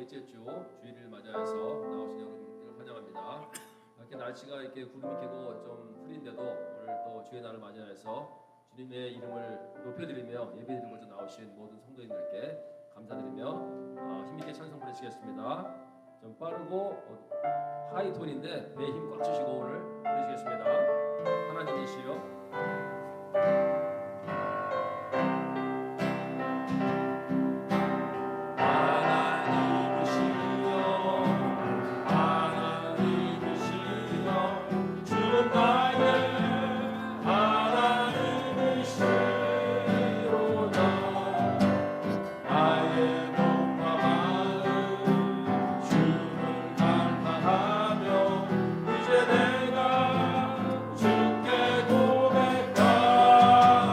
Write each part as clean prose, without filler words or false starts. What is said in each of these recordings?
넷째 주 주일을 맞이해서 나오신 여러분들을 환영합니다. 이렇게 날씨가 이렇게 구름이 끼고 좀 흐린데도 오늘 또 주의 날을 맞이해서 주님의 이름을 높여드리며 예배드리고자 나오신 모든 성도님들께 감사드리며 힘있게 찬송 부르시겠습니다. 좀 빠르고 하이톤인데 배에 힘 꽉 주시고 오늘 부르시겠습니다. 하나님이시여 주께 고백하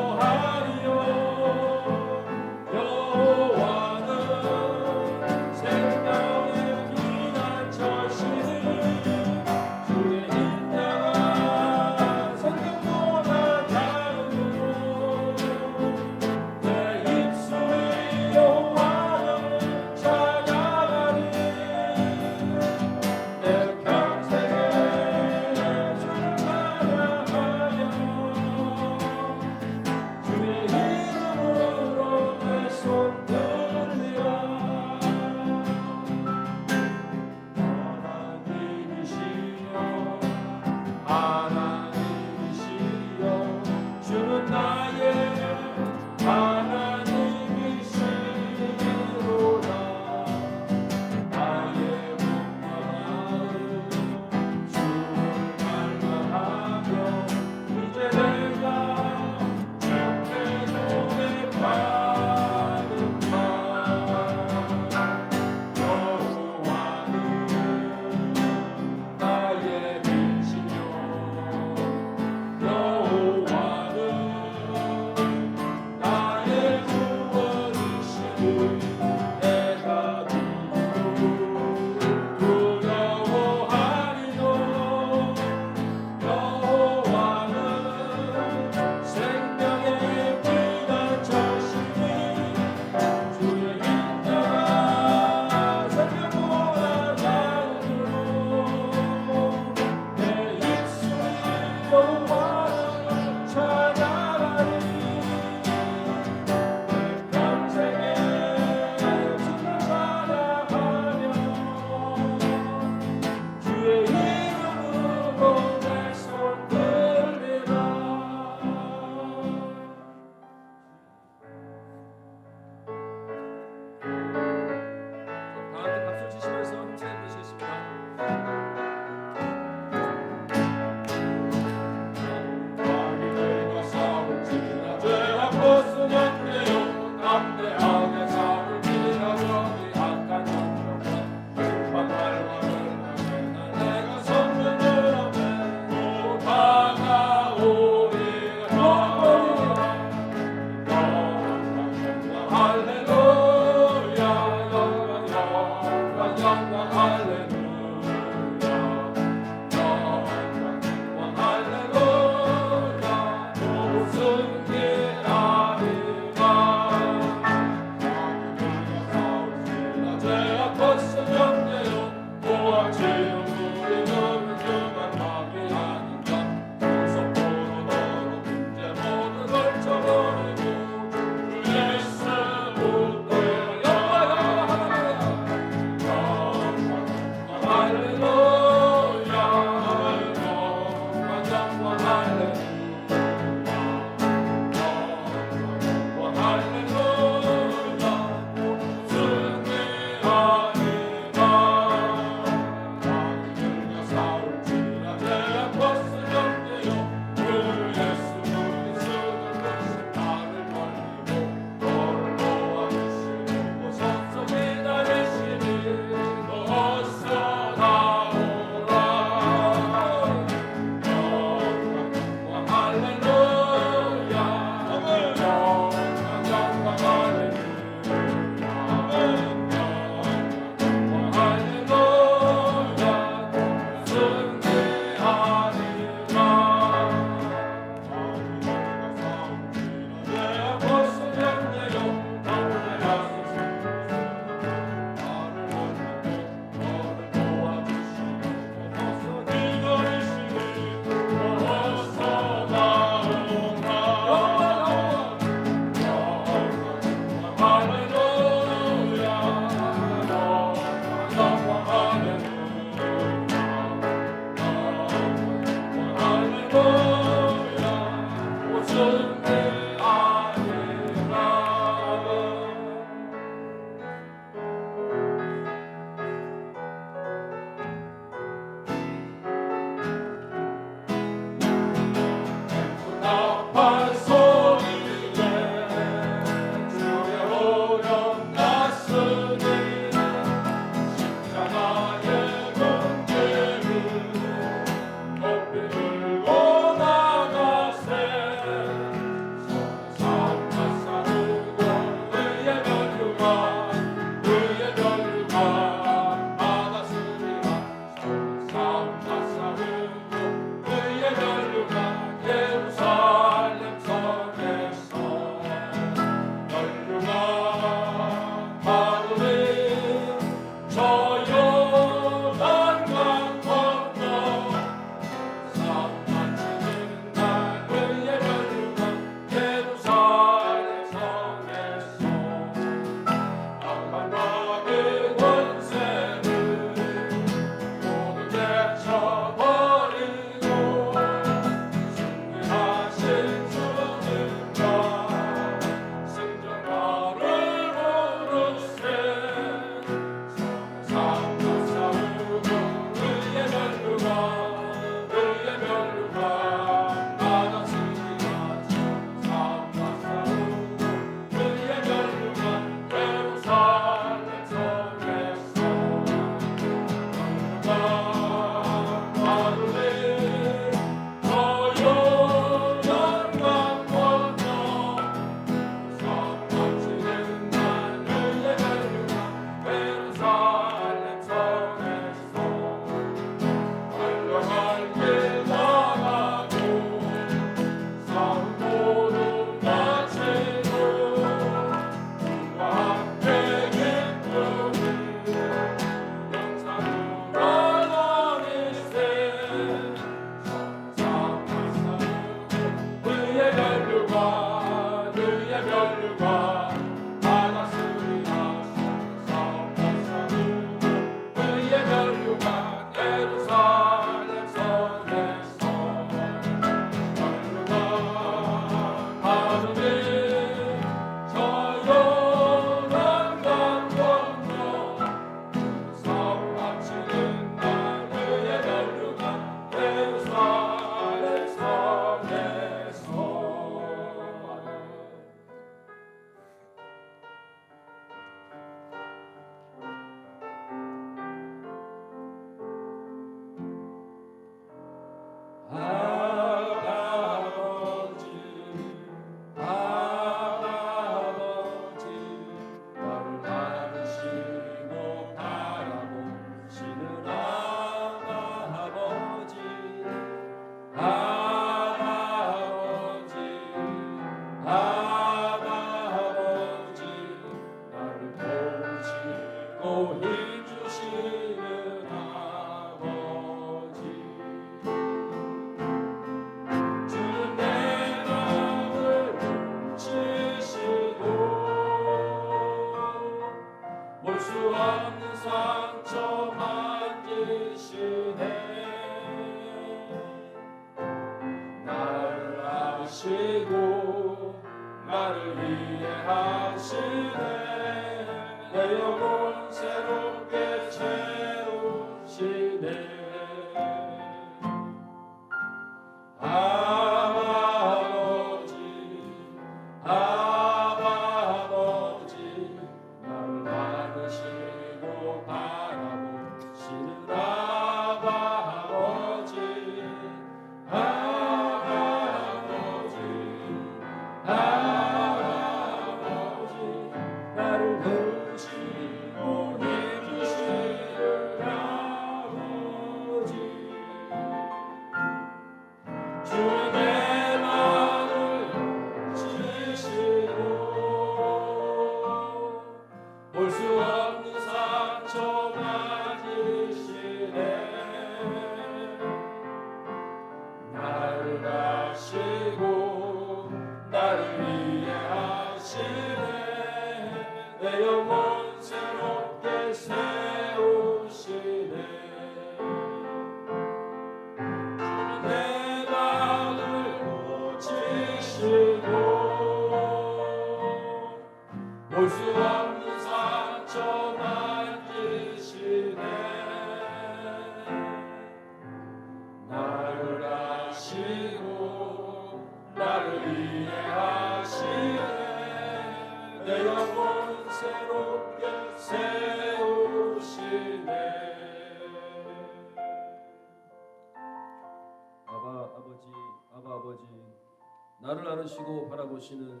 나를 안으시고 바라보시는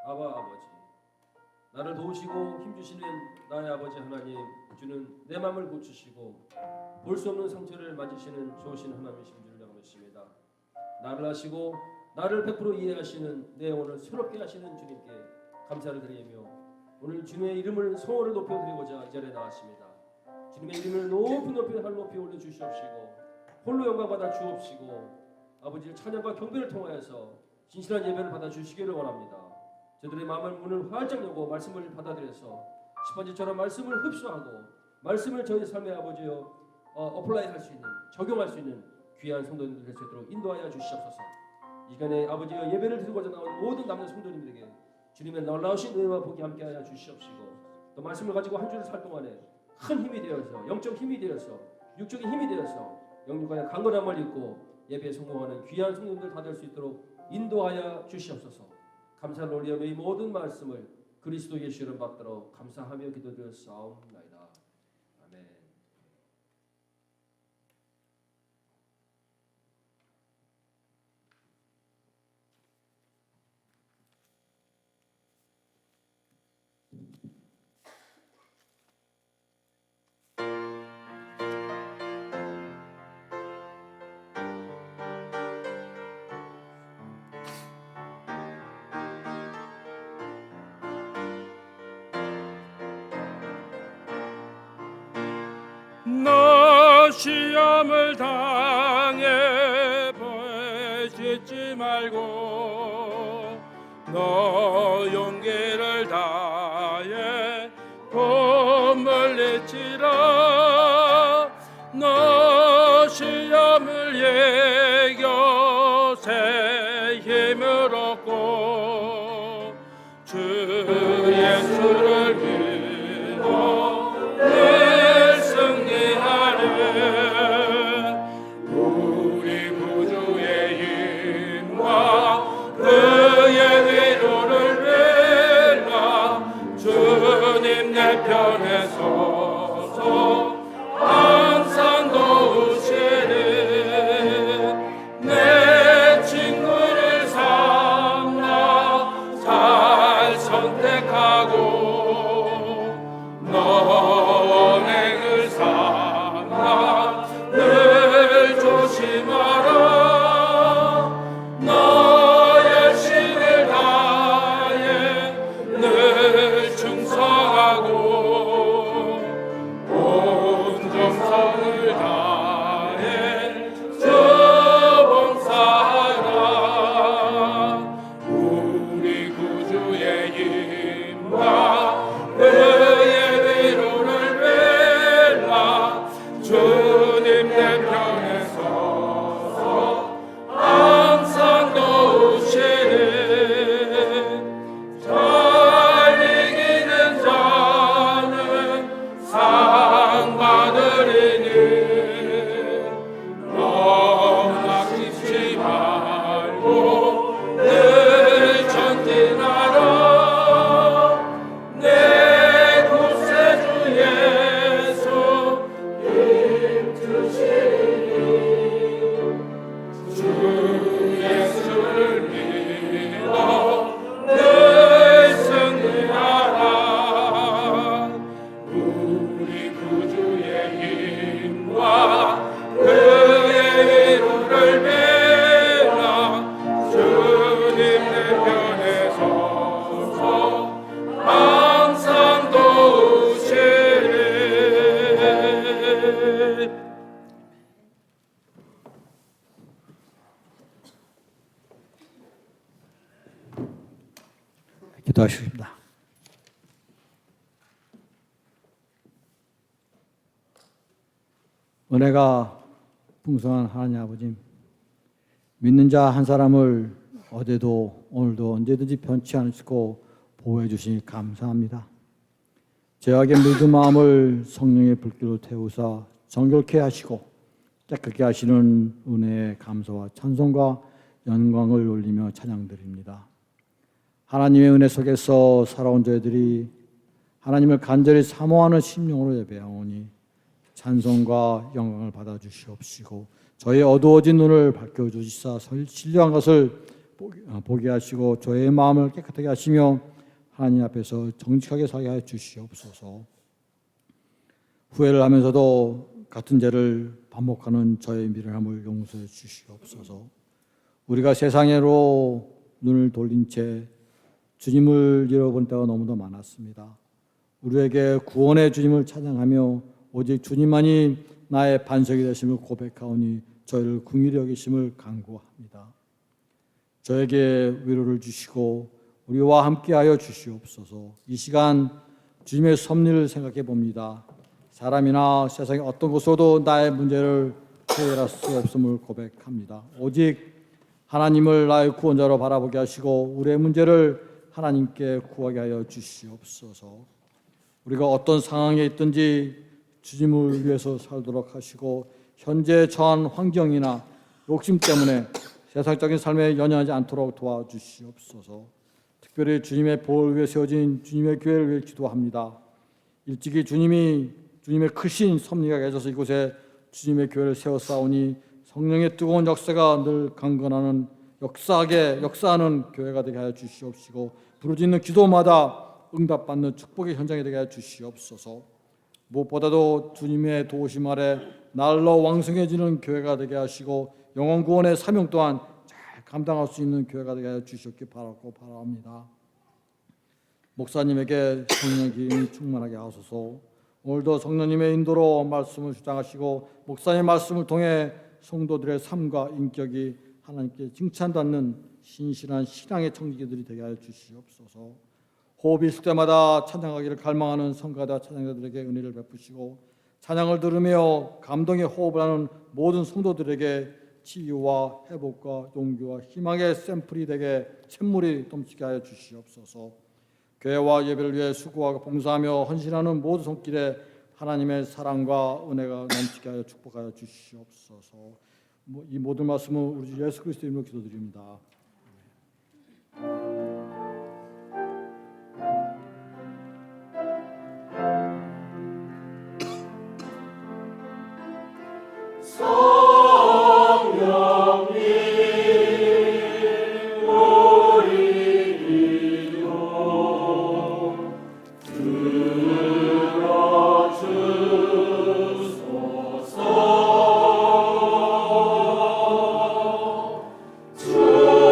아바 아버지, 나를 도우시고 힘주시는 나의 아버지 하나님, 주는 내 마음을 고치시고 볼 수 없는 상처를 맞으시는 좋으신 하나님이신 줄을 믿습니다. 나를 아시고 나를 100% 이해하시는 내 오늘 새롭게 하시는 주님께 감사를 드리며 오늘 주님의 이름을 성호를 높여드리고자 이 자리에 나왔습니다. 주님의 이름을 높이 올려주시옵시고 홀로 영광받아 주옵시고 아버지의 찬양과 경배를 통하여서 진실한 예배를 받아주시기를 원합니다. 저들의 마음을 문을 활짝 열고 말씀을 받아들여서 10번째처럼 말씀을 흡수하고 말씀을 저희 삶의 아버지여 어플라이 할 수 있는, 적용할 수 있는 귀한 성도님들 될 수 있도록 인도하여 주시옵소서. 이 시간에 아버지여 예배를 드리고자 나온 모든 남는 성도님들에게 주님의 놀라우신 은혜와 복이 함께하여 주시옵시고 또 말씀을 가지고 한 주를 살 동안에 큰 힘이 되어서 영적 힘이 되어서 육적인 힘이 되어서 영육간의 강건함을 입고 예배에 성공하는 귀한 성도님들 다 될 수 있도록 인도하여 주시옵소서. 감사를 올리며 이 모든 말씀을 그리스도 예수 이름 받들어 감사하며 기도드렸사옵나이다. 아멘. 너 시험을 당해 벌 짓지 말고 너 용기를 다해 꿈을 내치라. 너 시험을 예겨세 힘을 얻고 주 예수를 믿어 늘 승리하리. 우리 구주의 힘과 그의 위로를 빌라. 주님 내 편에 서서 항상 도우시리. 내 친구를 삼아 잘 선택하고 너 언행을 삼아 늘 조심하라. 너 열심을 다해 늘 충성하고 온 정성을 다해 주 봉사하라. 우리 구주의 힘과 그의 위로를 빌라. 주님 내 편에 서서 항상 도우시리. 잘 이기는 자는 상 받으리니 너무나 깊지 말고 늘 전진하라. 내 구세주 예수 힘주시니 주 예수를 믿어 늘 승리하라. 우리 구주의 힘과 그의 위로를 빌라. 주님 내 편에 서서 항상 도우시리. 기도하시겠습니다. 은혜가 풍성한 하나님 아버지, 믿는 자 한 사람을 어제도 오늘도 언제든지 변치 않으시고 보호해 주시니 감사합니다. 죄악에 물든 마음을 성령의 불길로 태우사 정결케 하시고 깨끗게 하시는 은혜의 감사와 찬송과 영광을 올리며 찬양드립니다. 하나님의 은혜 속에서 살아온 저희들이 하나님을 간절히 사모하는 심령으로 예배하오니 찬송과 영광을 받아 주시옵시고 저의 어두워진 눈을 밝혀 주시사 신령한 것을 보게 하시고 저의 마음을 깨끗하게 하시며 하나님 앞에서 정직하게 서게 하여 주시옵소서. 후회를 하면서도 같은 죄를 반복하는 저의 미련함을 용서해 주시옵소서. 우리가 세상으로 눈을 돌린 채 주님을 잃어본 때가 너무도 많았습니다. 우리에게 구원의 주님을 찬양하며 오직 주님만이 나의 반석이 되심을 고백하오니 저희를 긍휼히 여기심을 간구합니다. 저에게 위로를 주시고 우리와 함께하여 주시옵소서. 이 시간 주님의 섭리를 생각해 봅니다. 사람이나 세상의 어떤 곳으로도 나의 문제를 해결할 수 없음을 고백합니다. 오직 하나님을 나의 구원자로 바라보게 하시고 우리의 문제를 하나님께 구하게 하여 주시옵소서. 우리가 어떤 상황에 있든지 주님을 위해서 살도록 하시고 현재 처한 환경이나 욕심 때문에 세상적인 삶에 연연하지 않도록 도와주시옵소서. 특별히 주님의 보호를 위해 세워진 주님의 교회를 위해 기도합니다. 일찍이 주님의 크신 섭리가 계셔서 이곳에 주님의 교회를 세웠사오니 성령의 뜨거운 역사가 늘 강건하는 역사하는 교회가 되게 하여 주시옵시고 부르짖는 기도마다 응답받는 축복의 현장이 되게 하여 주시옵소서. 무엇보다도 주님의 도우심 아래 날로 왕성해지는 교회가 되게 하시고 영혼 구원의 사명 또한 잘 감당할 수 있는 교회가 되게 하여 주시옵기 바랍니다. 목사님에게 성령의 기름이 충만하게 하소서. 오늘도 성령님의 인도로 말씀을 주장하시고 목사님의 말씀을 통해 성도들의 삶과 인격이 하나님께 칭찬받는 신실한 신앙의 청지기들이 되게 하여 주시옵소서. 호흡이 있을 때마다 찬양하기를 갈망하는 성가다 찬양자들에게 은혜를 베푸시고 찬양을 들으며 감동의 호흡을 하는 모든 성도들에게 치유와 회복과 용기와 희망의 샘플이 되게 샘물이 넘치게 하여 주시옵소서. 교회와 예배를 위해 수고하고 봉사하며 헌신하는 모든 손길에 하나님의 사랑과 은혜가 넘치게 하여 축복하여 주시옵소서. 이 모든 말씀은 우리 주 예수 그리스도 이름으로 기도드립니다. 주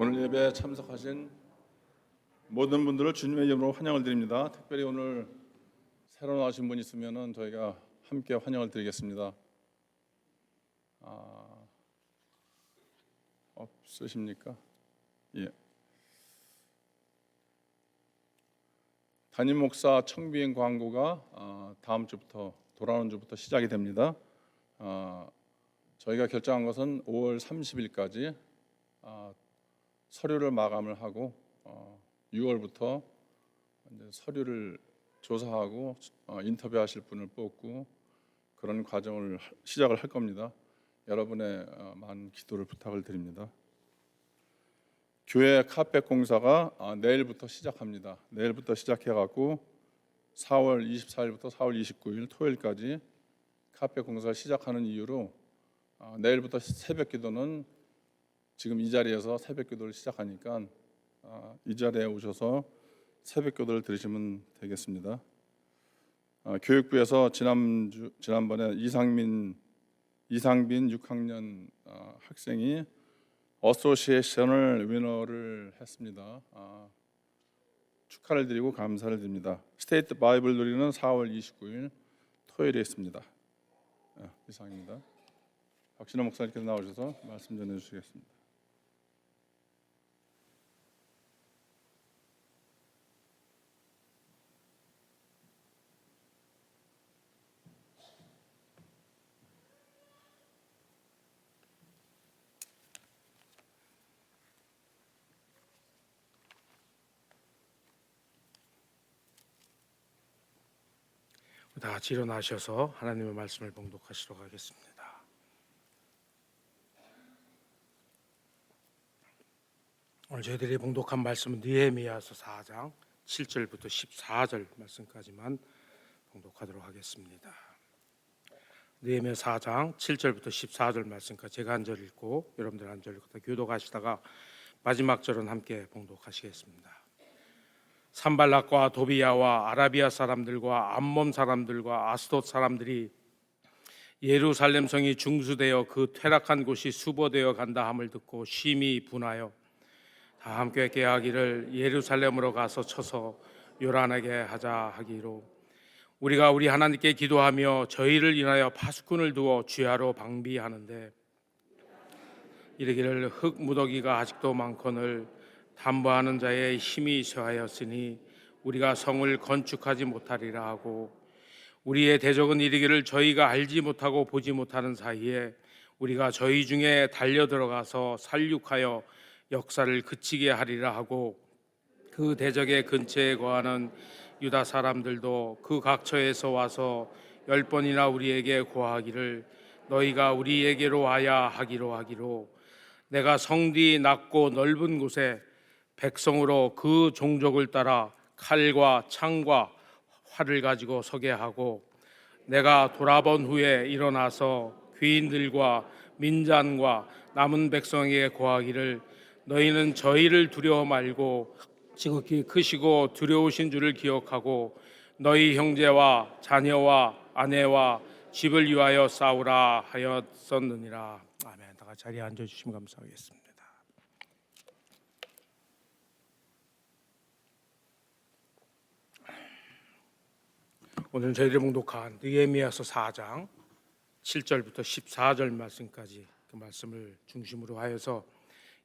오늘 예배에 참석하신 모든 분들을 주님의 이름으로 환영을 드립니다. 특별히 오늘 새로 나오신 분 있으면은 저희가 함께 환영을 드리겠습니다. 없으십니까? 예. 담임 목사 청비행 광고가 다음 주부터 돌아오는 주부터 시작이 됩니다. 저희가 결정한 것은 5월 30일까지 서류를 마감을 하고 6월부터 이제 서류를 조사하고 인터뷰하실 분을 뽑고 그런 과정을 시작을 할 겁니다. 여러분의 많은 기도를 부탁을 드립니다. 교회 카펫 공사가 내일부터 시작합니다. 내일부터 시작해갖고 4월 24일부터 4월 29일 토요일까지 카펫 공사를 시작하는 이유로 내일부터 새벽 기도는 지금 이 자리에서 새벽 기도를 시작하니까 이 자리에 오셔서 새벽 기도를 들으시면 되겠습니다. 교육부에서 지난번에 이상빈 6학년 학생이 어소시에이션을 위너를 했습니다. 축하를 드리고 감사를 드립니다. 스테이트 바이블 놀이는 4월 29일 토요일에 있습니다. 이상입니다. 박신호 목사님께서 나오셔서 말씀 전해주시겠습니다. 다 같이 일어나셔서 하나님의 말씀을 봉독하시도록 하겠습니다. 오늘 저희들이 봉독한 말씀은 느헤미야서 4장 7절부터 14절 말씀까지만 봉독하도록 하겠습니다. 느헤미야 4장 7절부터 14절 말씀까지 제가 한 절 읽고 여러분들 한 절 읽고 교독하시다가 마지막 절은 함께 봉독하시겠습니다. 산발락과 도비야와 아라비아 사람들과 암몬 사람들과 아스돗 사람들이 예루살렘 성이 중수되어 그 퇴락한 곳이 수보되어 간다 함을 듣고 심히 분하여 다 함께 계하기를 예루살렘으로 가서 쳐서 요란하게 하자 하기로 우리가 우리 하나님께 기도하며 저희를 인하여 파수꾼을 두어 주야로 방비하는데 이르기를 흙 무더기가 아직도 많거늘 담보하는 자의 힘이 쇠하였으니 우리가 성을 건축하지 못하리라 하고 우리의 대적은 이르기를 저희가 알지 못하고 보지 못하는 사이에 우리가 저희 중에 달려 들어가서 살육하여 역사를 그치게 하리라 하고 그 대적의 근처에 거하는 유다 사람들도 그 각처에서 와서 10번이나 우리에게 고하기를 너희가 우리에게로 와야 하기로 내가 성뒤 낮고 넓은 곳에 백성으로 그 종족을 따라 칼과 창과 활을 가지고 서게 하고 내가 돌아본 후에 일어나서 귀인들과 민잔과 남은 백성에게 고하기를 너희는 저희를 두려워 말고 지극히 크시고 두려우신 줄을 기억하고 너희 형제와 자녀와 아내와 집을 위하여 싸우라 하였었느니라. 아멘. 다 같이 자리에 앉아주시면 감사하겠습니다. 오늘 저희들이 봉독한 느헤미야서 4장 7절부터 14절 말씀까지 그 말씀을 중심으로 하여서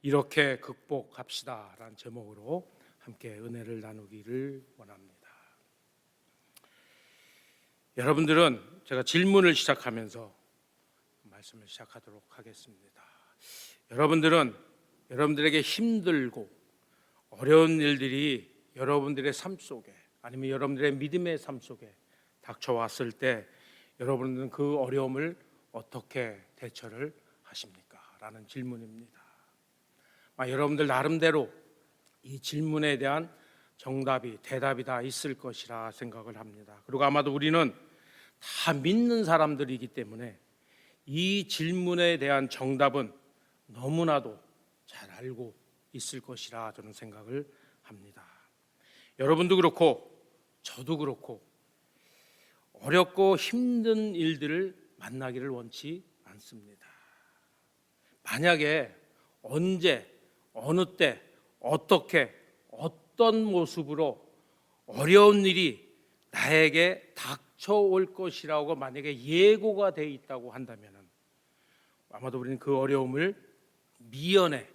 이렇게 극복합시다라는 제목으로 함께 은혜를 나누기를 원합니다. 여러분들은 제가 질문을 시작하면서 말씀을 시작하도록 하겠습니다. 여러분들은 여러분들에게 힘들고 어려운 일들이 여러분들의 삶 속에 아니면 여러분들의 믿음의 삶 속에 닥쳐왔을 때 여러분들은 그 어려움을 어떻게 대처를 하십니까? 라는 질문입니다. 여러분들 나름대로 이 질문에 대한 정답이 대답이 다 있을 것이라 생각을 합니다. 그리고 아마도 우리는 다 믿는 사람들이기 때문에 이 질문에 대한 정답은 너무나도 잘 알고 있을 것이라 저는 생각을 합니다. 여러분도 그렇고 저도 그렇고 어렵고 힘든 일들을 만나기를 원치 않습니다. 만약에 언제 어느 때 어떻게 어떤 모습으로 어려운 일이 나에게 닥쳐올 것이라고 만약에 예고가 되어 있다고 한다면 아마도 우리는 그 어려움을 미연에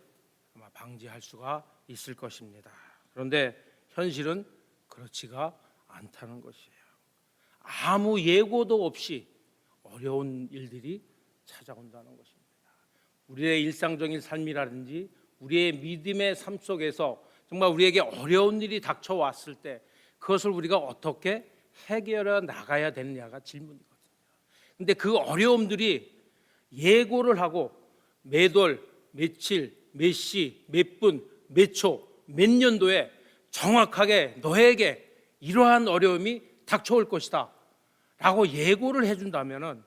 아마 방지할 수가 있을 것입니다. 그런데 현실은 그렇지가 않다는 것이에요. 아무 예고도 없이 어려운 일들이 찾아온다는 것입니다. 우리의 일상적인 삶이라든지 우리의 믿음의 삶 속에서 정말 우리에게 어려운 일이 닥쳐왔을 때 그것을 우리가 어떻게 해결해 나가야 되느냐가 질문이거든요. 근데 그 어려움들이 예고를 하고 몇 월, 며칠, 몇 시, 몇 분, 몇 초, 몇 년도에 정확하게 너에게 이러한 어려움이 닥쳐올 것이다 라고 예고를 해준다면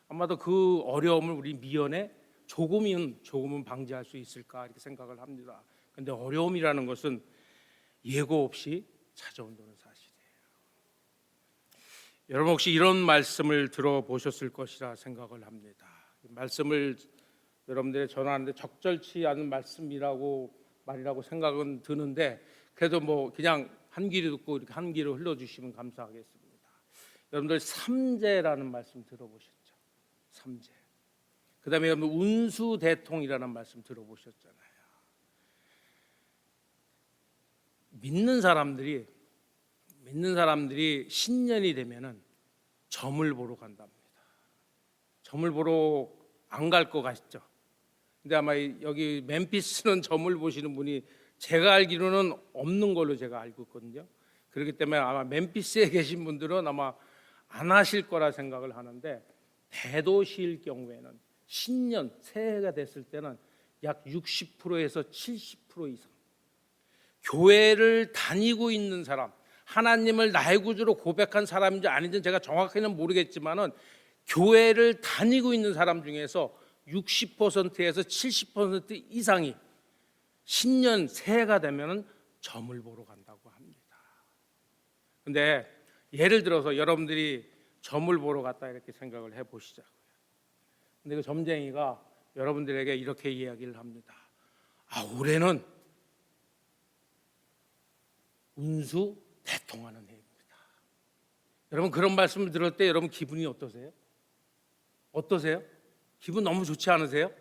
아마도 그 어려움을 우리 미연에 조금은 방지할 수 있을까 이렇게 생각을 합니다. 그런데 어려움이라는 것은 예고 없이 찾아온다는 사실이에요. 여러분 혹시 이런 말씀을 들어보셨을 것이라 생각을 합니다. 말씀을 여러분들에 전하는데 적절치 않은 말씀이라고 말이라고 생각은 드는데 그래도 뭐 그냥 한 귀로 듣고 이렇게 한 귀로 흘려주시면 감사하겠습니다. 여러분들 삼재라는 말씀 들어보셨죠? 삼재. 그다음에 여러분 운수대통이라는 말씀 들어보셨잖아요. 믿는 사람들이 신년이 되면은 점을 보러 간답니다. 점을 보러 안 갈 것 같죠? 근데 아마 여기 멤피스는 점을 보시는 분이 제가 알기로는 없는 걸로 제가 알고 있거든요. 그렇기 때문에 아마 멤피스에 계신 분들은 아마 안 하실 거라 생각을 하는데 대도시일 경우에는 신년 새해가 됐을 때는 약 60%에서 70% 이상 교회를 다니고 있는 사람, 하나님을 나의 구주로 고백한 사람인지 아닌지 제가 정확히는 모르겠지만은 교회를 다니고 있는 사람 중에서 60%에서 70% 이상이 신년 새해가 되면은 점을 보러 간다고 합니다. 근데 예를 들어서 여러분들이 점을 보러 갔다 이렇게 생각을 해 보시자고요. 근데 그 점쟁이가 여러분들에게 이렇게 이야기를 합니다. 올해는 운수 대통하는 해입니다. 여러분 그런 말씀을 들을 때 여러분 기분이 어떠세요? 어떠세요? 기분 너무 좋지 않으세요?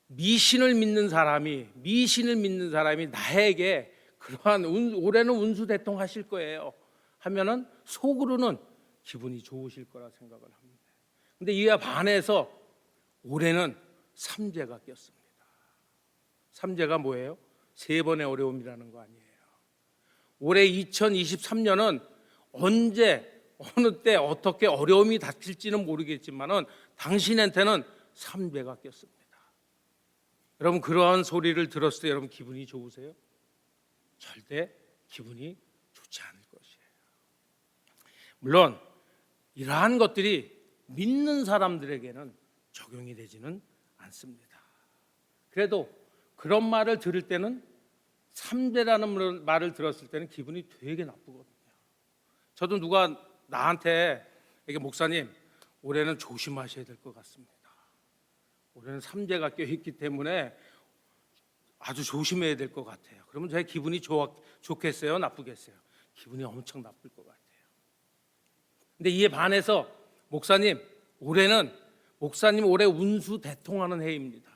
미신을 믿는 사람이 나에게 그러한 올해는 운수 대통하실 거예요 하면은 속으로는 기분이 좋으실 거라 생각을 합니다. 근데 이와 반해서 올해는 삼재가 꼈습니다. 삼재가 뭐예요? 세 번의 어려움이라는 거 아니에요. 올해 2023년은 언제 어느 때 어떻게 어려움이 닥칠지는 모르겠지만은 당신한테는 삼재가 꼈습니다. 여러분 그러한 소리를 들었을 때 여러분 기분이 좋으세요? 절대 기분이 좋지 않을 것이에요. 물론 이러한 것들이 믿는 사람들에게는 적용이 되지는 않습니다. 그래도 그런 말을 들을 때는 삼재라는 말을 들었을 때는 기분이 되게 나쁘거든요. 저도 누가 나한테 이게 목사님 올해는 조심하셔야 될 것 같습니다. 올해는 삼재가 껴있기 때문에 아주 조심해야 될 것 같아요. 그러면 제 기분이 좋겠어요? 나쁘겠어요? 기분이 엄청 나쁠 것 같아요. 근데 이에 반해서 목사님 올해 운수 대통하는 해입니다.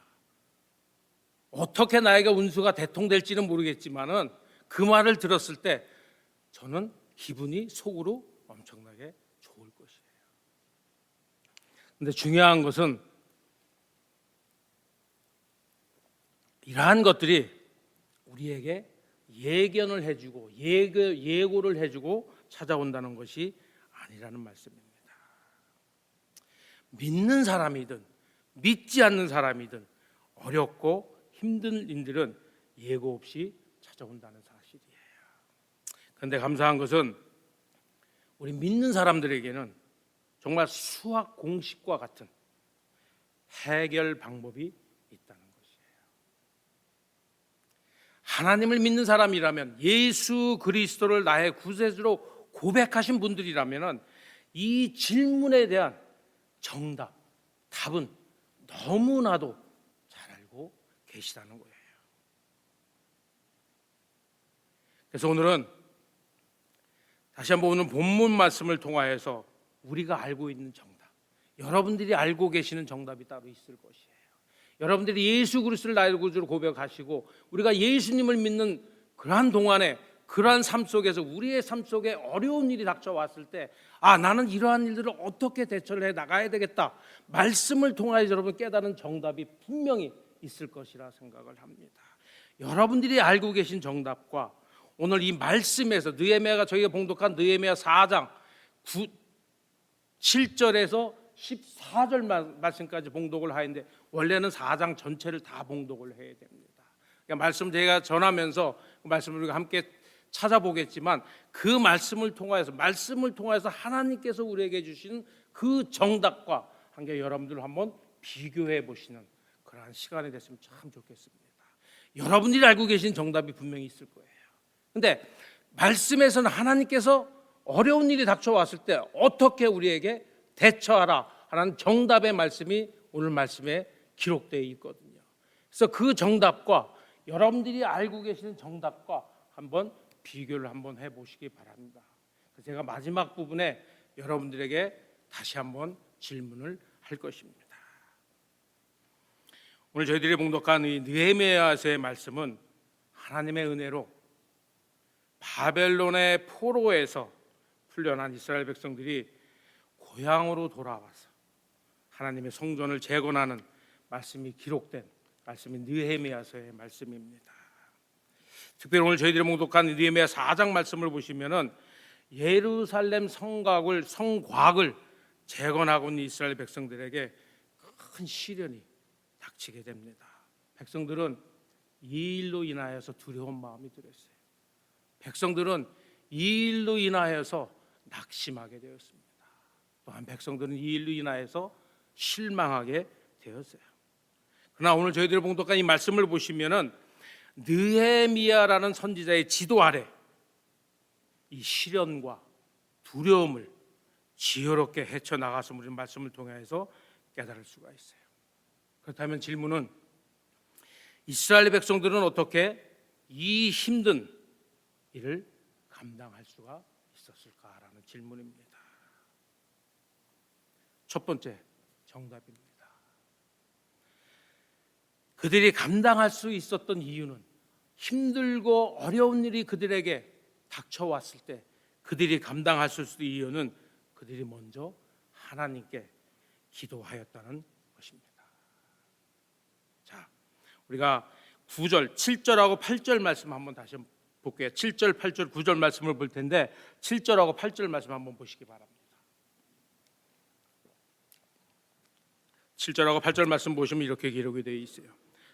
어떻게 나에게 운수가 대통될지는 모르겠지만은 그 말을 들었을 때 저는 기분이 속으로 엄청나게 좋을 것이에요. 근데 중요한 것은 이러한 것들이 우리에게 예견을 해주고 예고를 해주고 찾아온다는 것이 아니라는 말씀입니다. 믿는 사람이든 믿지 않는 사람이든 어렵고 힘든 일들은 예고 없이 찾아온다는 사실이에요. 그런데 감사한 것은 우리 믿는 사람들에게는 정말 수학 공식과 같은 해결 방법이 있다는 것이에요. 하나님을 믿는 사람이라면 예수 그리스도를 나의 구세주로 고백하신 분들이라면 이 질문에 대한 답은 너무나도 알고 계시다는 거예요. 그래서 오늘은 다시 한번 오늘 본문 말씀을 통하여서 우리가 알고 있는 정답, 여러분들이 알고 계시는 정답이 따로 있을 것이에요. 여러분들이 예수 그리스도를 나의 구주로 고백하시고 우리가 예수님을 믿는 그러한 동안에, 그러한 삶 속에서 우리의 삶 속에 어려운 일이 닥쳐왔을 때, 나는 이러한 일들을 어떻게 대처를 해 나가야 되겠다, 말씀을 통하여 여러분 깨달은 정답이 분명히 있을 것이라 생각을 합니다. 여러분들이 알고 계신 정답과 오늘 이 말씀에서 느헤미야가 저희가 봉독한 느헤미야 4장 7절에서 14절 말씀까지 봉독을 하는데, 원래는 4장 전체를 다 봉독을 해야 됩니다. 그러니까 말씀 제가 전하면서 그 말씀을 우리가 함께 찾아보겠지만, 그 말씀을 통하여서 하나님께서 우리에게 주신 그 정답과 함께 여러분들 한번 비교해 보시는 그러한 시간이 됐으면 참 좋겠습니다. 여러분들이 알고 계신 정답이 분명히 있을 거예요. 근데 말씀에서는 하나님께서 어려운 일이 닥쳐왔을 때 어떻게 우리에게 대처하라 하는 정답의 말씀이 오늘 말씀에 기록되어 있거든요. 그래서 그 정답과 여러분들이 알고 계시는 정답과 한번 비교를 한번 해보시기 바랍니다. 제가 마지막 부분에 여러분들에게 다시 한번 질문을 할 것입니다. 오늘 저희들이 봉독한 이 느헤미야서의 말씀은 하나님의 은혜로 바벨론의 포로에서 풀려난 이스라엘 백성들이 고향으로 돌아와서 하나님의 성전을 재건하는 말씀이 기록된 말씀이 느헤미야서의 말씀입니다. 특별히 오늘 저희들이 봉독한 느헤미야 4장 말씀을 보시면은 예루살렘 성곽을 재건하고 있는 이스라엘 백성들에게 큰 시련이 닥치게 됩니다. 백성들은 이 일로 인하여서 두려운 마음이 들었어요. 백성들은 이 일로 인하여서 낙심하게 되었습니다. 또한 백성들은 이 일로 인하여서 실망하게 되었어요. 그러나 오늘 저희들이 봉독한 이 말씀을 보시면은 느헤미야라는 선지자의 지도 아래 이 시련과 두려움을 지혜롭게 헤쳐나가서 우리 말씀을 통해서 깨달을 수가 있어요. 그렇다면 질문은, 이스라엘 백성들은 어떻게 이 힘든 일을 감당할 수가 있었을까라는 질문입니다. 첫 번째 정답입니다. 그들이 감당할 수 있었던 이유는, 힘들고 어려운 일이 그들에게 닥쳐왔을 때 그들이 감당할 수 있었던 이유는 그들이 먼저 하나님께 기도하였다는 것입니다. 자, 우리가 9절, 7절하고 8절 말씀 한번 다시 볼게요. 7절, 8절, 9절 말씀을 볼 텐데 7절하고 8절 말씀 한번 보시기 바랍니다. 7절하고 8절 말씀 보시면 이렇게 기록이 되어 있어요.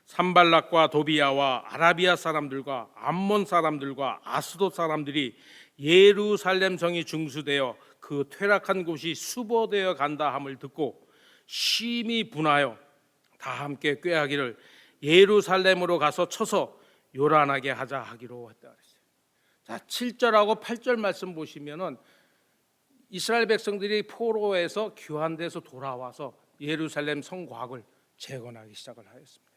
산발락과 도비야와 아라비아 사람들과 암몬 사람들과 아스돗 사람들이 예루살렘 성이 중수되어 그 퇴락한 곳이 수보되어 간다 함을 듣고 심히 분하여 다 함께 꾀하기를 예루살렘으로 가서 쳐서 요란하게 하자 하기로 했다 그랬어요. 자, 7절하고 8절 말씀 보시면은 이스라엘 백성들이 포로에서 귀환돼서 돌아와서 예루살렘 성곽을 재건하기 시작을 하였습니다.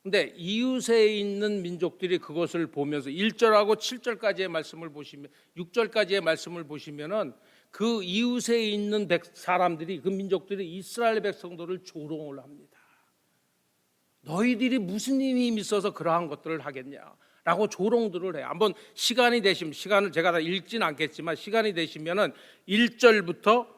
근데 이웃에 있는 민족들이 그것을 보면서 1절하고 7절까지의 말씀을 보시면, 6절까지의 말씀을 보시면은 그 이웃에 있는 사람들이, 그 민족들이 이스라엘 백성들을 조롱을 합니다. 너희들이 무슨 힘이 있어서 그러한 것들을 하겠냐라고 조롱들을 해요. 한번 시간이 되시면, 시간을 제가 다 읽지는 않겠지만 시간이 되시면은 1절부터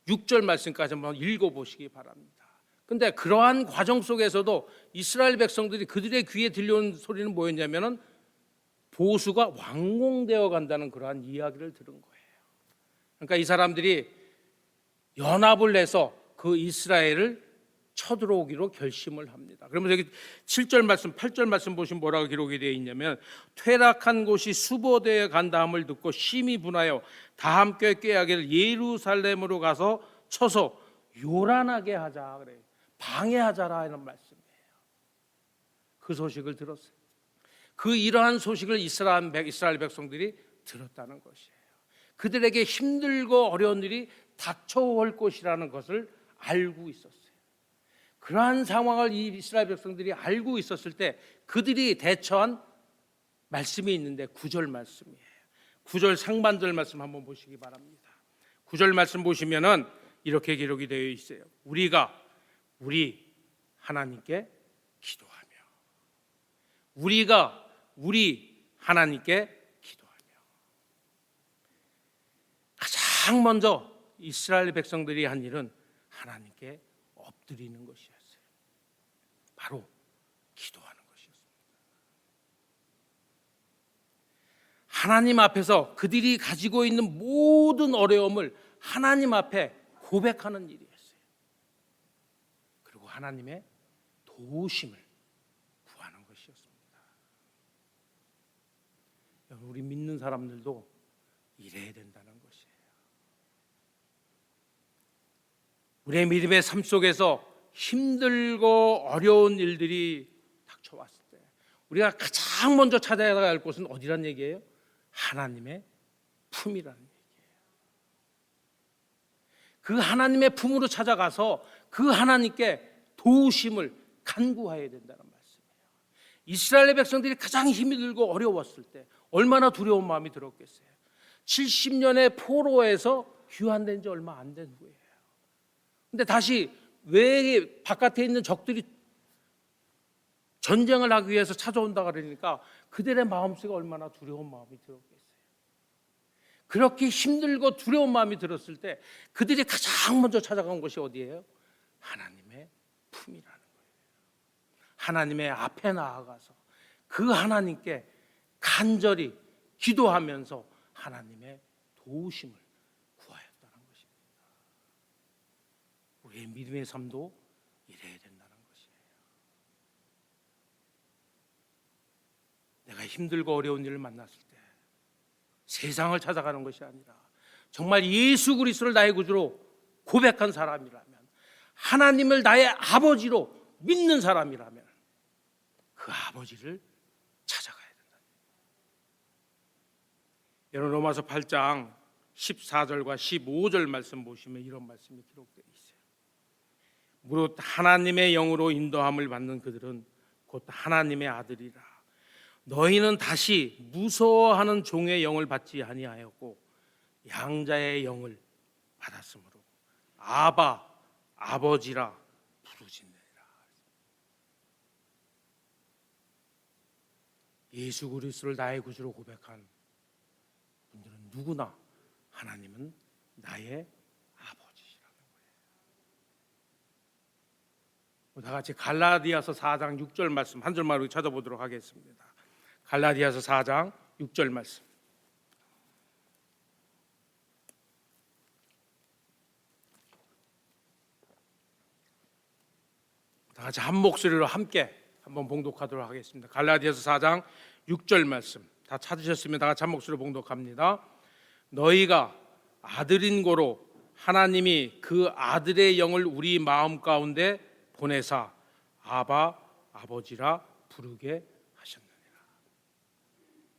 6절 말씀까지 한번 읽어보시기 바랍니다. 근데 그러한 과정 속에서도 이스라엘 백성들이 그들의 귀에 들려온 소리는 뭐였냐면은 보수가 완공되어 간다는 그러한 이야기를 들은 거예요. 그러니까 이 사람들이 연합을 해서 그 이스라엘을 쳐들어오기로 결심을 합니다. 그러면 여기 7절 말씀, 8절 말씀 보시면 뭐라고 기록이 되어 있냐면, 퇴락한 곳이 수보되어 간다함을 듣고 심히 분하여 다 함께 꾀하기를 예루살렘으로 가서 쳐서 요란하게 하자 그래요. 방해하자라 하는 말씀이에요. 그 소식을 들었어요. 그 이러한 소식을 이스라엘 백성들이 들었다는 것이에요. 그들에게 힘들고 어려운 일이 닥쳐올 것이라는 것을 알고 있었어요. 그러한 상황을 이 이스라엘 백성들이 알고 있었을 때 그들이 대처한 말씀이 있는데 9절 말씀이에요. 9절 상반절 말씀 한번 보시기 바랍니다. 9절 말씀 보시면은 이렇게 기록이 되어 있어요. 우리 하나님께 기도하며, 우리 하나님께 기도하며. 가장 먼저 이스라엘 백성들이 한 일은 하나님께 엎드리는 것이었어요. 바로 기도하는 것이었습니다. 하나님 앞에서 그들이 가지고 있는 모든 어려움을 하나님 앞에 고백하는 일이었어요. 그리고 하나님의 도우심을 구하는 것이었습니다. 여러분, 우리 믿는 사람들도 이래야 된다는 것이에요. 우리의 믿음의 삶 속에서 힘들고 어려운 일들이 닥쳐왔을 때 우리가 가장 먼저 찾아야 할 곳은 어디란 얘기예요? 하나님의 품이라는 얘기예요. 그 하나님의 품으로 찾아가서 그 하나님께 도우심을 간구해야 된다는 말씀이에요. 이스라엘 백성들이 가장 힘이 들고 어려웠을 때 얼마나 두려운 마음이 들었겠어요. 70년의 포로에서 귀환된 지 얼마 안 된 후에요. 근데 다시 왜 바깥에 있는 적들이 전쟁을 하기 위해서 찾아온다 그러니까 그들의 마음속에 얼마나 두려운 마음이 들었겠어요. 그렇게 힘들고 두려운 마음이 들었을 때 그들이 가장 먼저 찾아간 곳이 어디예요? 하나님의 품이라는 거예요. 하나님의 앞에 나아가서 그 하나님께 간절히 기도하면서 하나님의 도우심을 구하였다는 것입니다. 우리의 믿음의 삶도 이래야 된다는 것이에요. 내가 힘들고 어려운 일을 만났을 때 세상을 찾아가는 것이 아니라 정말 예수 그리스도를 나의 구주로 고백한 사람이라면, 하나님을 나의 아버지로 믿는 사람이라면 그 아버지를 찾아가야 된다. 여러분, 로마서 8장 14절과 15절 말씀 보시면 이런 말씀이 기록되어 있어요. 무릇 하나님의 영으로 인도함을 받는 그들은 곧 하나님의 아들이라. 너희는 다시 무서워하는 종의 영을 받지 아니하였고 양자의 영을 받았으므로 아바, 아버지라 부르짖느니라. 예수 그리스도를 나의 구주로 고백한 분들은 누구나 하나님은 나의 아버지시라는 거예요. 다 같이 갈라디아서 4장 6절 말씀 한 절만 우리 찾아보도록 하겠습니다. 갈라디아서 4장 6절 말씀. 다 같이 한 목소리로 함께 한번 봉독하도록 하겠습니다. 갈라디아서 4장 6절 말씀. 다 찾으셨으면 다 같이 한 목소리로 봉독합니다. 너희가 아들인 고로 하나님이 그 아들의 영을 우리 마음 가운데 보내사 아바, 아버지라 부르게 하셨느니라.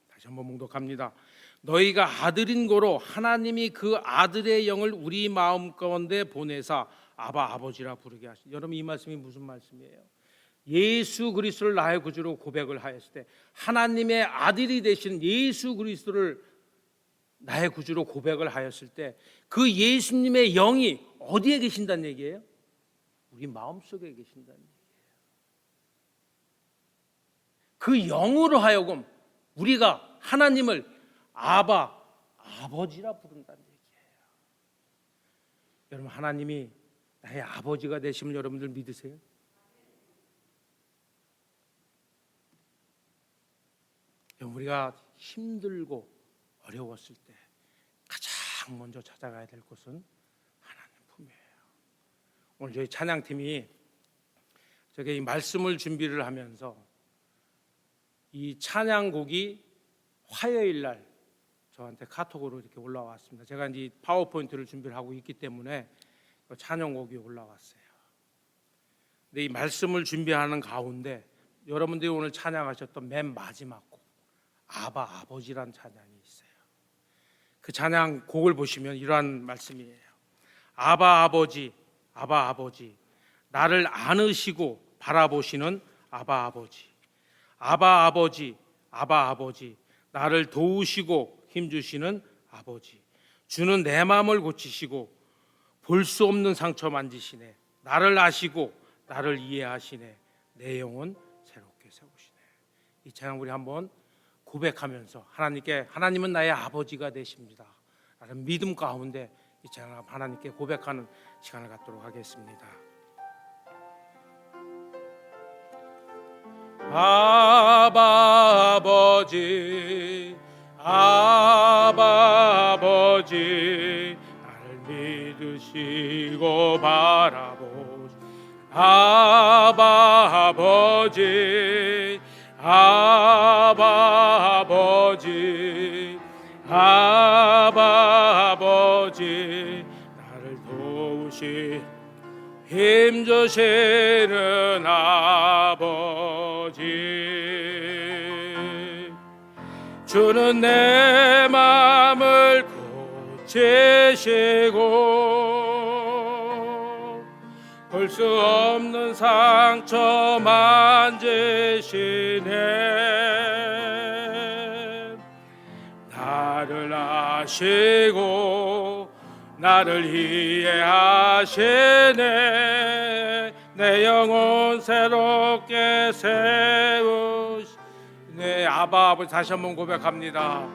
다시 한번 봉독합니다. 너희가 아들인 고로 하나님이 그 아들의 영을 우리 마음 가운데 보내사 아바, 아버지라 부르게 하셨느니라. 여러분, 이 말씀이 무슨 말씀이에요? 예수 그리스도를 나의 구주로 고백을 하였을 때 하나님의 아들이 되신 예수 그리스도를 나의 구주로 고백을 하였을 때 그 예수님의 영이 어디에 계신다는 얘기예요? 우리 마음속에 계신다는 얘기예요. 그 영으로 하여금 우리가 하나님을 아바, 아버지라 부른다는 얘기예요. 여러분, 하나님이 나의 아버지가 되시면 여러분들 믿으세요? 우리가 힘들고 어려웠을 때 가장 먼저 찾아가야 될 곳은 하나님 품이에요. 오늘 저희 찬양팀이 저게 이 말씀을 준비를 하면서 이 찬양곡이 화요일 날 저한테 카톡으로 이렇게 올라왔습니다. 제가 이제 파워포인트를 준비를 하고 있기 때문에 찬양곡이 올라왔어요. 근데 이 말씀을 준비하는 가운데 여러분들이 오늘 찬양하셨던 맨 마지막 곡 아바, 아버지란 찬양이 있어요. 그 찬양 곡을 보시면 이러한 말씀이에요. 아바, 아버지, 아바, 아버지, 나를 안으시고 바라보시는 아바 아버지, 아바 아버지, 아바 아버지, 나를 도우시고 힘주시는 아버지, 주는 내 마음을 고치시고 볼 수 없는 상처 만지시네. 나를 아시고 나를 이해하시네. 내 영혼 새롭게 세우시네. 이 찬양 우리 한번 고백하면서 하나님께, 하나님은 나의 아버지가 되십니다 라는 믿음 가운데 이 찬양 하나님께 고백하는 시간을 갖도록 하겠습니다. 아바 아버지, 아바 아버지, 나를 믿으시고 바라보시 아바 아버지, 아바 아버지, 아바 아버지, 나를 도우시 힘주시는 아버지, 주는 내 마음을 고치시고 볼 수 없는 상처 만지시네. 나를 아시고 나를 이해하시네. 내 영혼 새롭게 세우시네. 아바 아버지, 다시 한번 고백합니다.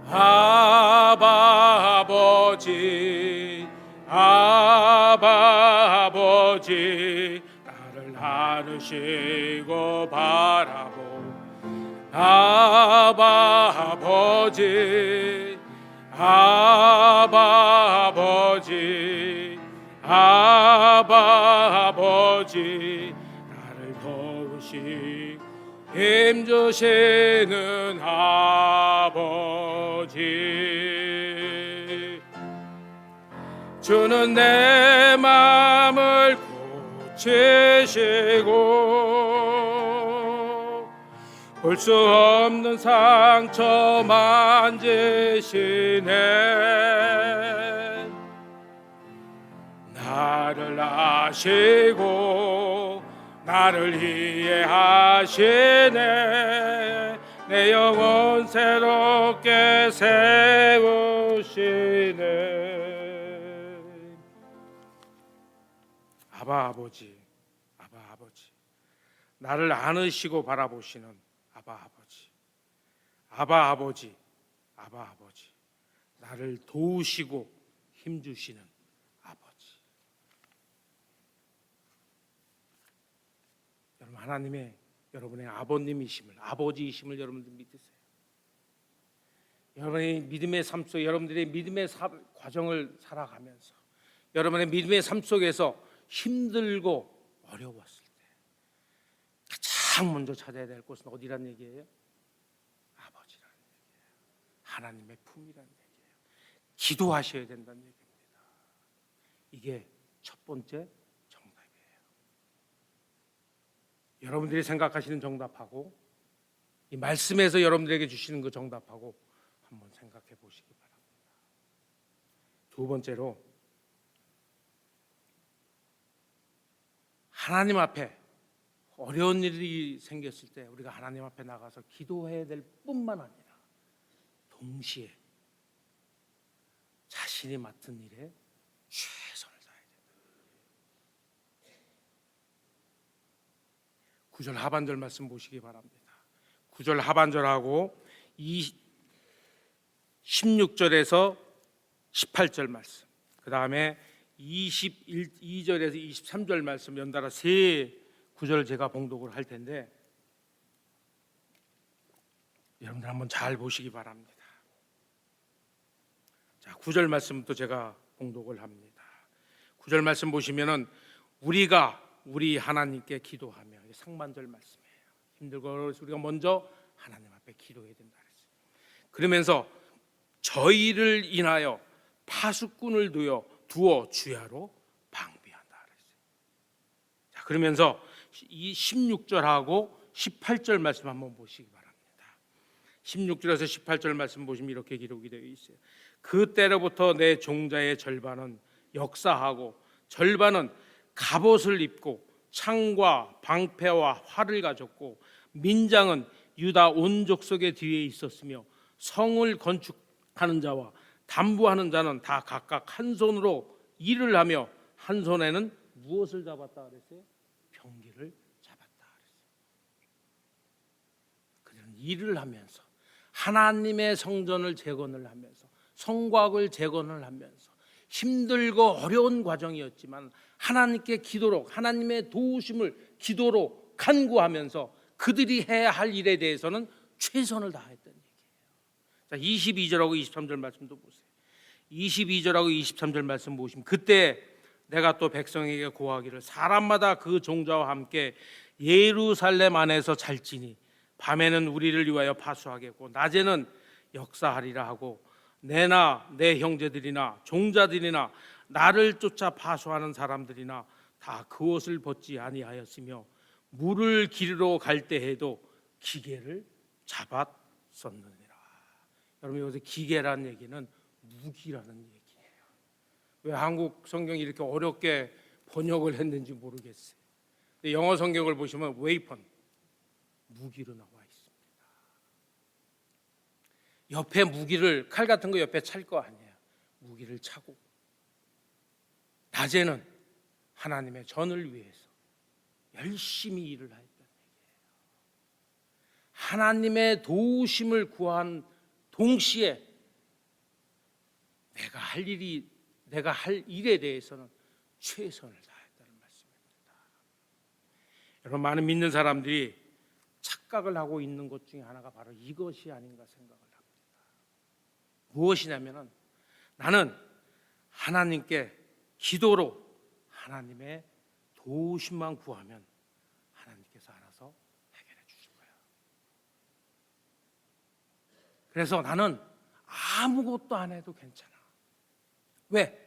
아바 아버지, 아바 아버지, 나를 나르시고 바라보 아바 아버지, 아바 아버지, 아바 아버지, 나를 도우시 힘주시는 아버지, 주는 내 마음을 고치시고 볼 수 없는 상처 만지시네. 나를 아시고 나를 이해하시네. 내 영혼 새롭게 세우시네. 아바 아버지, 아바 아버지, 나를 안으시고 바라보시는 아바 아버지, 아바 아버지, 아바 아버지, 나를 도우시고 힘주시는 아버지. 여러분, 하나님의 여러분의 아버님이심을, 아버지이심을 여러분들 믿으세요. 여러분의 믿음의 삶 속에, 여러분들의 믿음의 과정을 살아가면서 여러분의 믿음의 삶 속에서 힘들고 어려웠을 때 가장 먼저 찾아야 될 곳은 어디란 얘기예요? 아버지라는 얘기예요. 하나님의 품이라는 얘기예요. 기도하셔야 된다는 얘기입니다. 이게 첫 번째 정답이에요. 여러분들이 생각하시는 정답하고 이 말씀에서 여러분들에게 주시는 그 정답하고 한번 생각해 보시기 바랍니다. 두 번째로, 하나님 앞에 어려운 일이 생겼을 때 우리가 하나님 앞에 나가서 기도해야 될 뿐만 아니라 동시에 자신이 맡은 일에 최선을 다해야 된다. 9절 하반절 말씀 보시기 바랍니다. 9절 하반절하고 16절에서 18절 말씀, 그 다음에 22절에서 23절 말씀 연달아 세 구절을 제가 봉독을 할 텐데 여러분들 한번 잘 보시기 바랍니다. 자, 9절 말씀부터 제가 봉독을 합니다. 9절 말씀 보시면은 우리가 우리 하나님께 기도하며, 상반절 말씀이에요. 힘들고 어려워서 우리가 먼저 하나님 앞에 기도해야 된다 그랬어요. 그러면서 저희를 인하여 파수꾼을 두어 주야로 방비한다 그랬어요. 자, 그러면서 이 16절하고 18절 말씀 한번 보시기 바랍니다. 16절에서 18절 말씀 보시면 이렇게 기록이 되어 있어요. 그때로부터 내 종자의 절반은 역사하고 절반은 갑옷을 입고 창과 방패와 활을 가졌고 민장은 유다 온 족속의 뒤에 있었으며 성을 건축하는 자와 담부하는 자는 다 각각 한 손으로 일을 하며 한 손에는 무엇을 잡았다 그랬어요? 병기를 잡았다 그랬어요. 그들은 일을 하면서 하나님의 성전을 재건을 하면서 성곽을 재건을 하면서 힘들고 어려운 과정이었지만 하나님께 기도로 하나님의 도우심을 기도로 간구하면서 그들이 해야 할 일에 대해서는 최선을 다했던 얘기예요. 자, 22절하고 23절 말씀도 보세요. 22절하고 23절 말씀 보시면 그때 내가 또 백성에게 고하기를 사람마다 그 종자와 함께 예루살렘 안에서 잘지니 밤에는 우리를 위하여 파수하겠고 낮에는 역사하리라 하고 내나 내 형제들이나 종자들이나 나를 쫓아 파수하는 사람들이나 다 그 옷을 벗지 아니하였으며 물을 기르러 갈 때에도 기계를 잡았었느니라. 여러분 여기서 기계라는 얘기는 무기라는 얘기예요. 왜 한국 성경이 이렇게 어렵게 번역을 했는지 모르겠어요. 근데 영어 성경을 보시면 웨이펀 무기로 나와 있습니다. 옆에 무기를 칼 같은 거 옆에 찰 거 아니에요. 무기를 차고 낮에는 하나님의 전을 위해서 열심히 일을 했던 얘기예요. 하나님의 도우심을 구한 동시에 내가 할 일에 대해서는 최선을 다했다는 말씀입니다. 여러분 많은 믿는 사람들이 착각을 하고 있는 것 중에 하나가 바로 이것이 아닌가 생각을 합니다. 무엇이냐면은 나는 하나님께 기도로 하나님의 도우심만 구하면 하나님께서 알아서 해결해 주실 거야. 그래서 나는 아무것도 안 해도 괜찮아. 왜?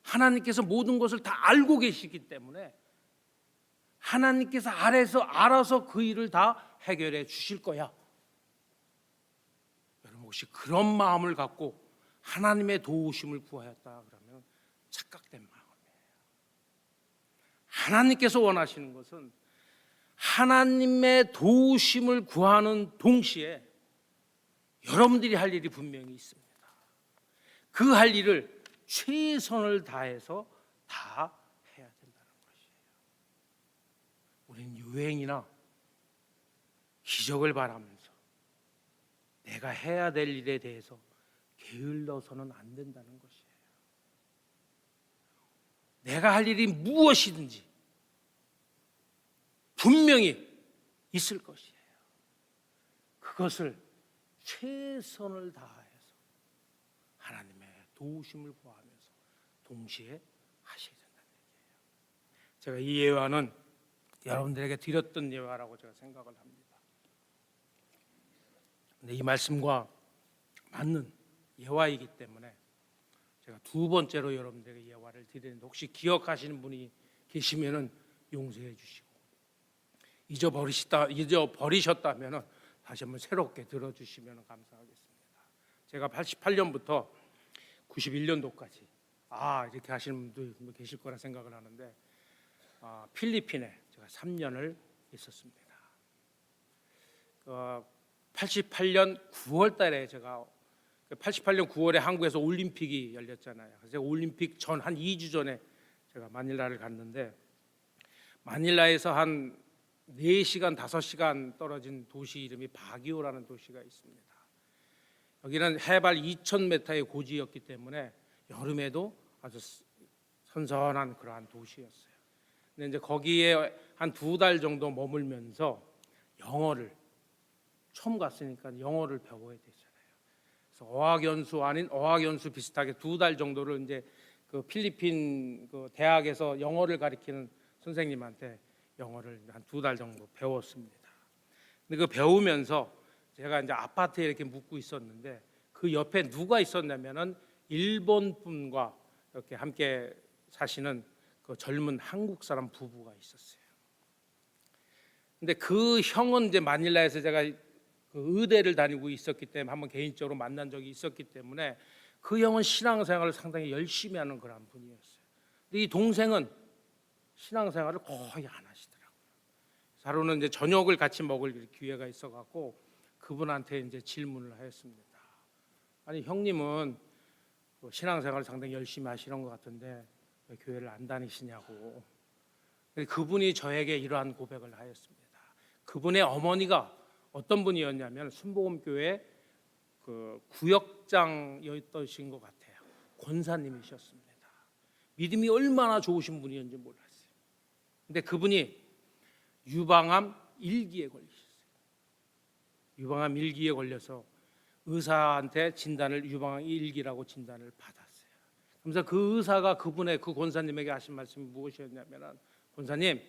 하나님께서 모든 것을 다 알고 계시기 때문에 하나님께서 알아서 그 일을 다 해결해 주실 거야. 여러분 혹시 그런 마음을 갖고 하나님의 도우심을 구하였다 그러면 착각된 마음이에요. 하나님께서 원하시는 것은 하나님의 도우심을 구하는 동시에 여러분들이 할 일이 분명히 있습니다. 그 할 일을 최선을 다해서 다 해야 된다는 것이에요. 우리는 유행이나 기적을 바라면서 내가 해야 될 일에 대해서 게을러서는 안 된다는 것이에요. 내가 할 일이 무엇이든지 분명히 있을 것이에요. 그것을 최선을 다해서 하나님의 도우심을 구하면서 동시에 하셔야 된다는 얘기예요. 제가 이 예화는 여러분들에게 드렸던 예화라고 제가 생각을 합니다. 근데 이 말씀과 맞는 예화이기 때문에 제가 두 번째로 여러분들에게 예화를 드리는데 혹시 기억하시는 분이 계시면은 용서해 주시고 잊어버리셨다면은 다시 한번 새롭게 들어주시면 감사하겠습니다. 제가 88년부터 91년도까지 이렇게 하시는 분도 계실 거라 생각을 하는데 필리핀에 제가 3년을 있었습니다. 88년 9월 달에 제가 88년 9월에 한국에서 올림픽이 열렸잖아요. 그래서 올림픽 전 한 2주 전에 제가 마닐라를 갔는데 마닐라에서 한 4시간, 5시간 떨어진 도시 이름이 바기오라는 도시가 있습니다. 여기는 해발 2,000m의 고지였기 때문에 여름에도 아주 선선한 그러한 도시였어요. 근데 이제 거기에 한 2달 정도 머물면서 영어를 처음 갔으니까 영어를 배워야 되잖아요. 그래서 어학연수 아닌 어학연수 비슷하게 2달 정도를 이제 그 필리핀 그 대학에서 영어를 가르치는 선생님한테 영어를 한 2달 정도 배웠습니다. 근데 그 배우면서 제가 이제 아파트에 이렇게 묵고 있었는데 그 옆에 누가 있었냐면은 일본 분과 이렇게 함께 사시는 그 젊은 한국 사람 부부가 있었어요. 근데 그 형은 이제 마닐라에서 제가 그 의대를 다니고 있었기 때문에 한번 개인적으로 만난 적이 있었기 때문에 그 형은 신앙생활을 상당히 열심히 하는 그런 분이었어요. 근데 이 동생은 신앙생활을 거의 안 하시더라고요. 하루는 이제 저녁을 같이 먹을 기회가 있어갖고 그분한테 이제 질문을 하였습니다. 아니 형님은 신앙생활을 상당히 열심히 하시는 것 같은데 왜 교회를 안 다니시냐고. 그분이 저에게 이러한 고백을 하였습니다. 그분의 어머니가 어떤 분이었냐면 순복음교회 그 구역장이었던 것 같아요. 권사님이셨습니다. 믿음이 얼마나 좋으신 분이었는지 몰랐어요. 근데 그분이 유방암 1기에 걸리셨어요. 유방암 1기에 걸려서 의사한테 진단을 유방암 1기라고 진단을 받았어요. 그래서 그 의사가 그분의 그 권사님에게 하신 말씀이 무엇이었냐면, 권사님,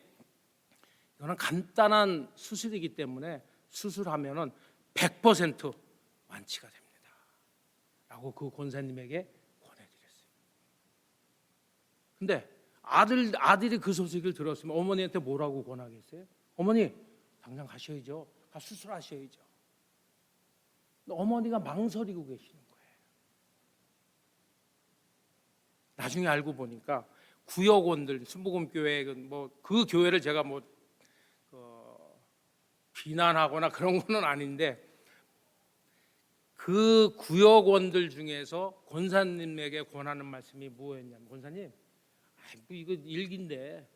이거는 간단한 수술이기 때문에 수술하면은 100% 완치가 됩니다. 라고 그 권사님에게 권해드렸어요. 근데 아들이 그 소식을 들었으면 어머니한테 뭐라고 권하겠어요? 어머니, 당장 가셔야죠. 가 수술하셔야죠. 근데 어머니가 망설이고 계시는 거예요. 나중에 알고 보니까 구역원들, 순복음교회 그 교회를 제가 비난하거나 그런 거는 아닌데, 그 구역원들 중에서 권사님에게 권하는 말씀이 뭐였냐면, 권사님, 이거 일기인데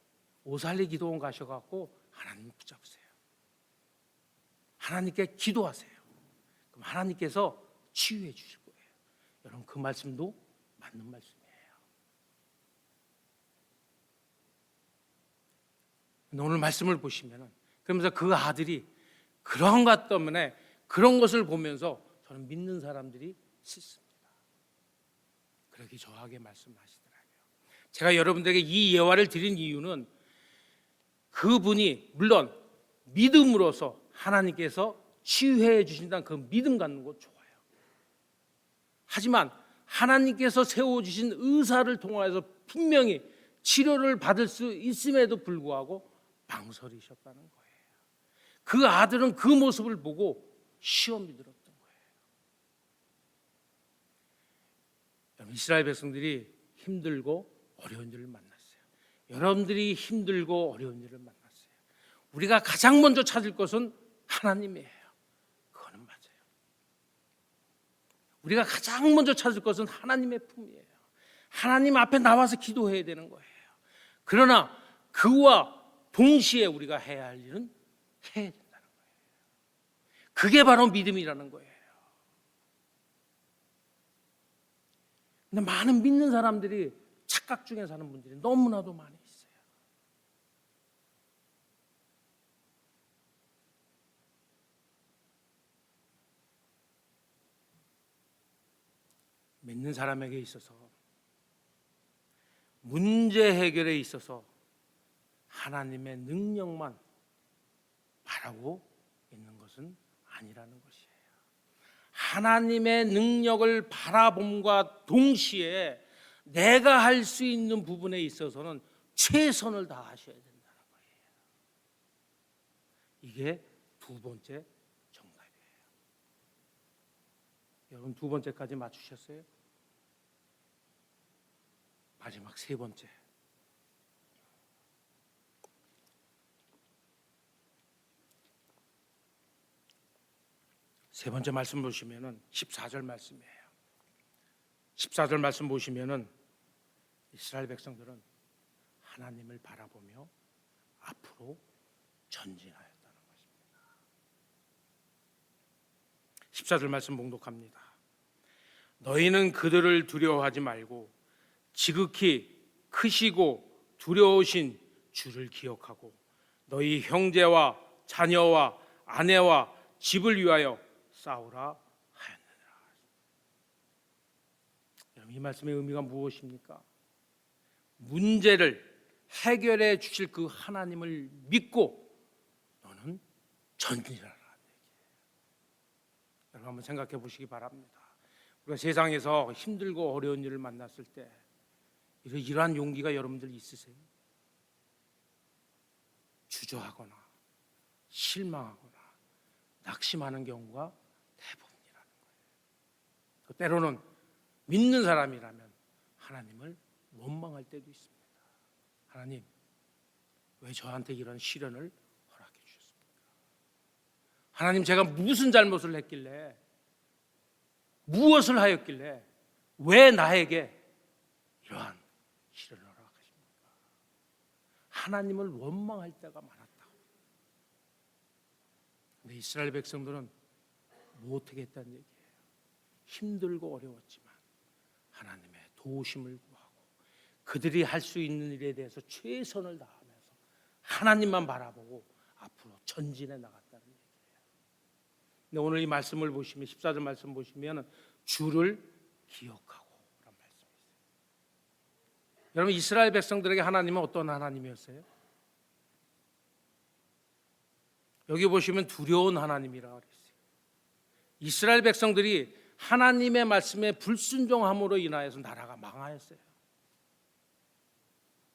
오살리 기도원 가셔갖고 하나님 붙잡으세요. 하나님께 기도하세요. 그럼 하나님께서 치유해 주실 거예요. 여러분, 그 말씀도 맞는 말씀이에요. 오늘 말씀을 보시면은, 그러면서 그 아들이 그런 것 때문에, 그런 것을 보면서 저는 믿는 사람들이 싫습니다. 그렇게 저하게 말씀하시더라고요. 제가 여러분들에게 이 예화를 드린 이유는, 그분이 물론 믿음으로서 하나님께서 치유해 주신다는 그 믿음 갖는 거 좋아요. 하지만 하나님께서 세워주신 의사를 통하여서 분명히 치료를 받을 수 있음에도 불구하고 망설이셨다는 거예요. 그 아들은 그 모습을 보고 시험이 들었던 거예요. 여러분, 이스라엘 백성들이 힘들고 어려운 일을 만났어요. 여러분들이 힘들고 어려운 일을 만났어요. 우리가 가장 먼저 찾을 것은 하나님이에요. 그거는 맞아요. 우리가 가장 먼저 찾을 것은 하나님의 품이에요. 하나님 앞에 나와서 기도해야 되는 거예요. 그러나 그와 동시에 우리가 해야 할 일은 해야 된다는 거예요. 그게 바로 믿음이라는 거예요. 근데 많은 믿는 사람들이 착각 중에 사는 분들이 너무나도 많이 있어요. 믿는 사람에게 있어서 문제 해결에 있어서 하나님의 능력만 바라고 있는 것은 아니라는 것이에요. 하나님의 능력을 바라봄과 동시에 내가 할 수 있는 부분에 있어서는 최선을 다하셔야 된다는 거예요. 이게 두 번째 정답이에요. 여러분, 두 번째까지 맞추셨어요? 마지막 세 번째. 세 번째 말씀 보시면은 14절 말씀이에요. 14절 말씀 보시면은 이스라엘 백성들은 하나님을 바라보며 앞으로 전진하였다는 것입니다. 14절 말씀 봉독합니다. 너희는 그들을 두려워하지 말고 지극히 크시고 두려우신 주를 기억하고 너희 형제와 자녀와 아내와 집을 위하여 싸우라 하였느니라. 여러분, 이 말씀의 의미가 무엇입니까? 문제를 해결해 주실 그 하나님을 믿고 너는 전진하라. 여러분, 한번 생각해 보시기 바랍니다. 우리가 세상에서 힘들고 어려운 일을 만났을 때 이러한 용기가 여러분들 있으세요? 주저하거나 실망하거나 낙심하는 경우가 대부분이라는 거예요. 때로는 믿는 사람이라면 하나님을 원망할 때도 있습니다. 하나님, 왜 저한테 이런 시련을 허락해 주셨습니까? 하나님, 제가 무슨 잘못을 했길래, 무엇을 하였길래 왜 나에게 이러한 시련을 허락하십니까? 하나님을 원망할 때가 많았다고. 근데 이스라엘 백성들은 못하겠다는 얘기예요. 힘들고 어려웠지만 하나님의 도우심을 구하고 그들이 할 수 있는 일에 대해서 최선을 다하면서 하나님만 바라보고 앞으로 전진해 나갔다는 얘기예요. 근데 오늘 이 말씀을 보시면 14절 말씀 보시면 주를 기억하고 라는 말씀이 있어요. 여러분, 이스라엘 백성들에게 하나님은 어떤 하나님이었어요? 여기 보시면 두려운 하나님이라고 그랬어요. 이스라엘 백성들이 하나님의 말씀에 불순종함으로 인하여서 나라가 망하였어요.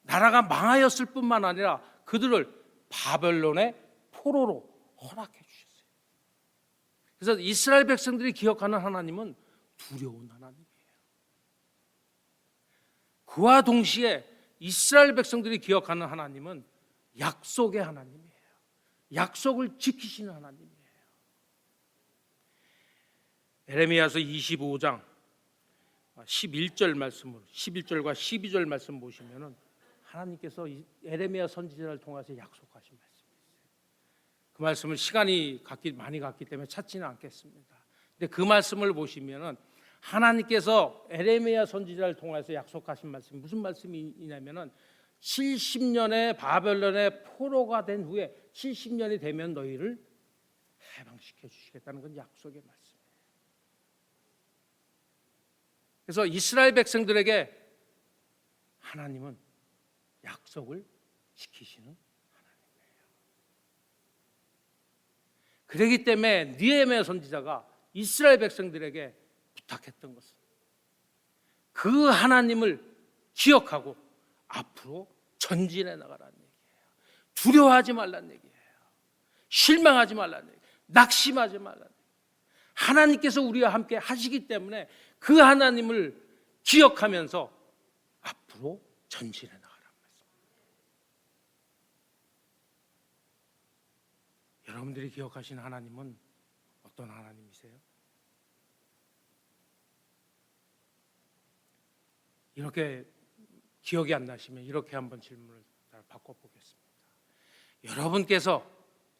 나라가 망하였을 뿐만 아니라 그들을 바벨론의 포로로 허락해 주셨어요. 그래서 이스라엘 백성들이 기억하는 하나님은 두려운 하나님이에요. 그와 동시에 이스라엘 백성들이 기억하는 하나님은 약속의 하나님이에요. 약속을 지키시는 하나님이에요. 에레미야서 25장 11절 말씀을 11절과 12절 말씀 보시면은 하나님께서 에레미야 선지자를 통해서 약속하신 말씀이 있어요. 그 말씀을 시간이 많이 갔기 때문에 찾지는 않겠습니다. 근데 그 말씀을 보시면은 하나님께서 에레미야 선지자를 통해서 약속하신 말씀이 무슨 말씀이냐면은 70년의 바벨론의 포로가 된 후에 70년이 되면 너희를 해방시켜 주시겠다는 건 약속의 말씀이에요. 그래서 이스라엘 백성들에게 하나님은 약속을 지키시는 하나님이에요. 그렇기 때문에 느헤미야 선지자가 이스라엘 백성들에게 부탁했던 것은 그 하나님을 기억하고 앞으로 전진해 나가라는 얘기예요. 두려워하지 말라는 얘기예요. 실망하지 말라는 얘기예요. 낙심하지 말라는 얘기예요. 하나님께서 우리와 함께 하시기 때문에 그 하나님을 기억하면서 앞으로 전진해 나가라는 말씀입니다. 여러분들이 기억하신 하나님은 어떤 하나님이세요? 이렇게 기억이 안 나시면 이렇게 한번 질문을 바꿔보겠습니다. 여러분께서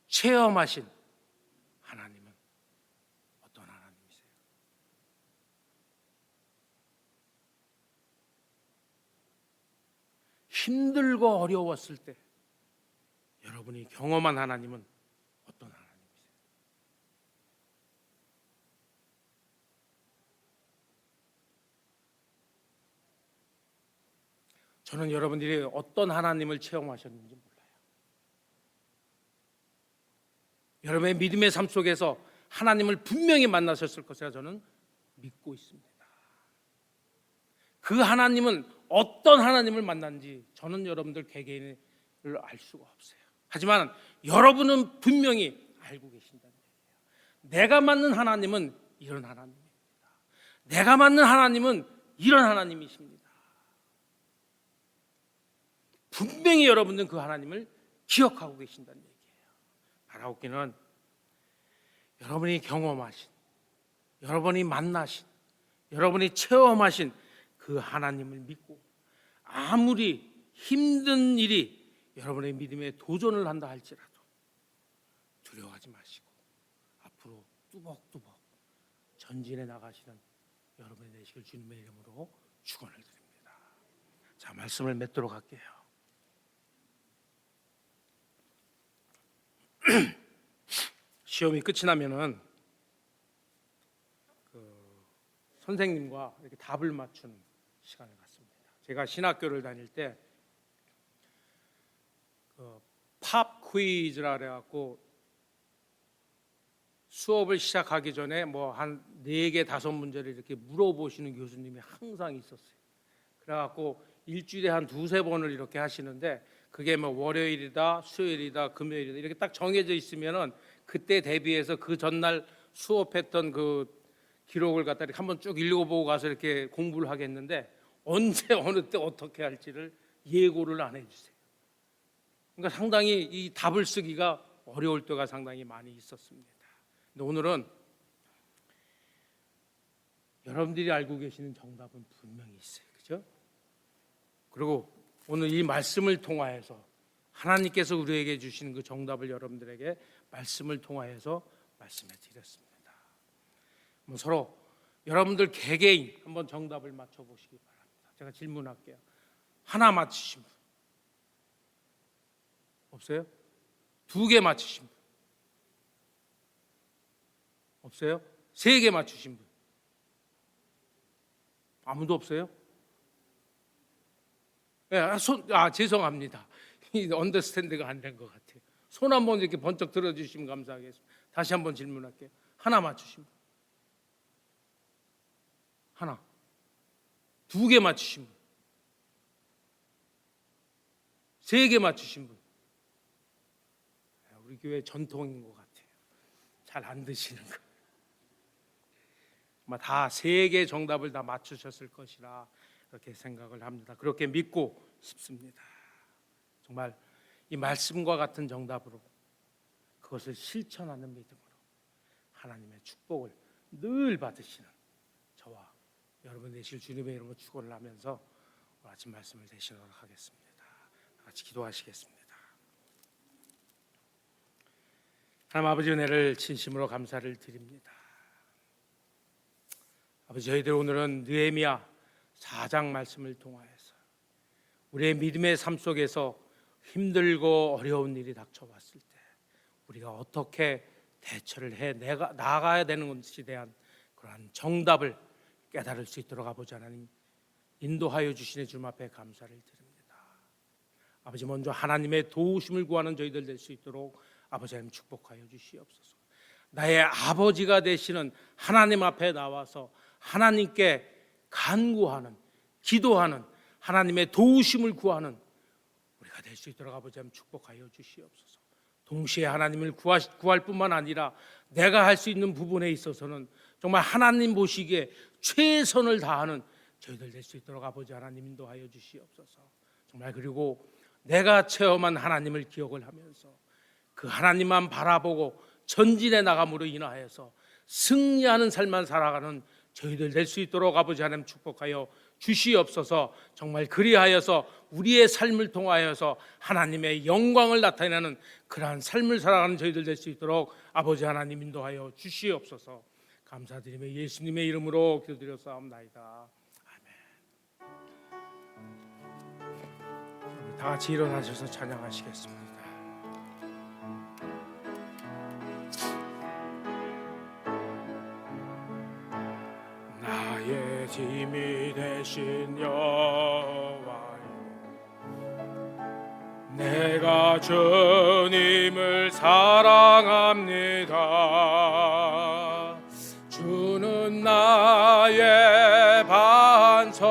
체험하신 하나님은 어떤 하나님이세요? 힘들고 어려웠을 때 여러분이 경험한 하나님은 어떤 하나님이세요? 저는 여러분들이 어떤 하나님을 체험하셨는지 몰라요. 여러분의 믿음의 삶 속에서 하나님을 분명히 만나셨을 것이라 저는 믿고 있습니다. 그 하나님은 어떤 하나님을 만난지 저는 여러분들 개개인을 알 수가 없어요. 하지만 여러분은 분명히 알고 계신다는 얘기예요. 내가 맞는 하나님은 이런 하나님입니다. 내가 맞는 하나님은 이런 하나님이십니다. 분명히 여러분들은 그 하나님을 기억하고 계신다는 얘기예요. 바라옵기는 여러분이 경험하신, 여러분이 만나신, 여러분이 체험하신 그 하나님을 믿고 아무리 힘든 일이 여러분의 믿음에 도전을 한다 할지라도 두려워하지 마시고 앞으로 뚜벅뚜벅 전진해 나가시는 여러분이 되시길 주님의 이름으로 축원을 드립니다. 자, 말씀을 맺도록 할게요. 시험이 끝이 나면은 선생님과 이렇게 답을 맞추는 시간을 갖습니다. 제가 신학교를 다닐 때 팝 퀴즈라 그래갖고 수업을 시작하기 전에 뭐 한 4개 5문제를 이렇게 물어보시는 교수님이 항상 있었어요. 그래갖고 일주일에 한 2-3번을 이렇게 하시는데 그게 뭐 월요일이다, 수요일이다, 금요일이다 이렇게 딱 정해져 있으면은 그때 대비해서 그 전날 수업했던 그 기록을 갖다 이렇게 한번 쭉 읽어보고 가서 이렇게 공부를 하겠는데 언제 어느 때 어떻게 할지를 예고를 안 해주세요. 그러니까 상당히 이 답을 쓰기가 어려울 때가 상당히 많이 있었습니다. 근데 오늘은 여러분들이 알고 계시는 정답은 분명히 있어요. 그죠? 그리고 오늘 이 말씀을 통하여서 하나님께서 우리에게 주시는 그 정답을 여러분들에게 말씀을 통하여서 말씀해 드렸습니다. 서로 여러분들 개개인 한번 정답을 맞춰 보시기 바랍니다. 제가 질문할게요. 하나 맞히신 분 없어요? 2개 맞히신 분 없어요? 3개 맞추신 분 아무도 없어요? 네, 죄송합니다. 이 언더스탠드가 안 된 것 같아요. 손 한번 이렇게 번쩍 들어주시면 감사하겠습니다. 다시 한번 질문할게요. 하나 맞추신 분 하나, 2개 맞추신 분, 3개 맞추신 분. 우리 교회 전통인 것 같아요. 잘 안 드시는 거. 정말 다 3개 정답을 다 맞추셨을 것이라 그렇게 생각을 합니다. 그렇게 믿고 싶습니다. 정말 이 말씀과 같은 정답으로 그것을 실천하는 믿음으로 하나님의 축복을 늘 받으시는 저와 여러분 되실 주님의 이름으로 축원을 하면서 오늘 아침 말씀을 되시도록 하겠습니다. 같이 기도하시겠습니다. 하나님 아버지 은혜를 진심으로 감사를 드립니다. 아버지 저희들 오늘은 느헤미야 4장 말씀을 통하여서 우리의 믿음의 삶 속에서 힘들고 어려운 일이 닥쳐왔을 때 우리가 어떻게 대처를 해 나아가야 되는 것에 대한 그러한 정답을 깨달을 수 있도록 아버지 하나님 인도하여 주시는 주님 앞에 감사를 드립니다. 아버지 먼저 하나님의 도우심을 구하는 저희들 될 수 있도록 아버지 하나님 축복하여 주시옵소서. 나의 아버지가 되시는 하나님 앞에 나와서 하나님께 간구하는 기도하는 하나님의 도우심을 구하는 우리가 될 수 있도록 아버지 하나님 축복하여 주시옵소서. 동시에 하나님을 구할 뿐만 아니라 내가 할 수 있는 부분에 있어서는 정말 하나님 보시기에 최선을 다하는 저희들 될 수 있도록 아버지 하나님 인도하여 주시옵소서. 정말 그리고 내가 체험한 하나님을 기억을 하면서 그 하나님만 바라보고 전진해 나감으로 인하여서 승리하는 삶만 살아가는 저희들 될 수 있도록 아버지 하나님 축복하여 주시옵소서. 정말 그리하여서 우리의 삶을 통하여서 하나님의 영광을 나타내는 그러한 삶을 살아가는 저희들 될 수 있도록 아버지 하나님 인도하여 주시옵소서. 감사드리며 예수님의 이름으로 기도드렸사옵나이다. 아멘. 다 같이 일어나셔서 찬양하시겠습니다. 나의 힘이 되신 여호와여, 내가 주님을 사랑합니다. 주는 나의 반석이시며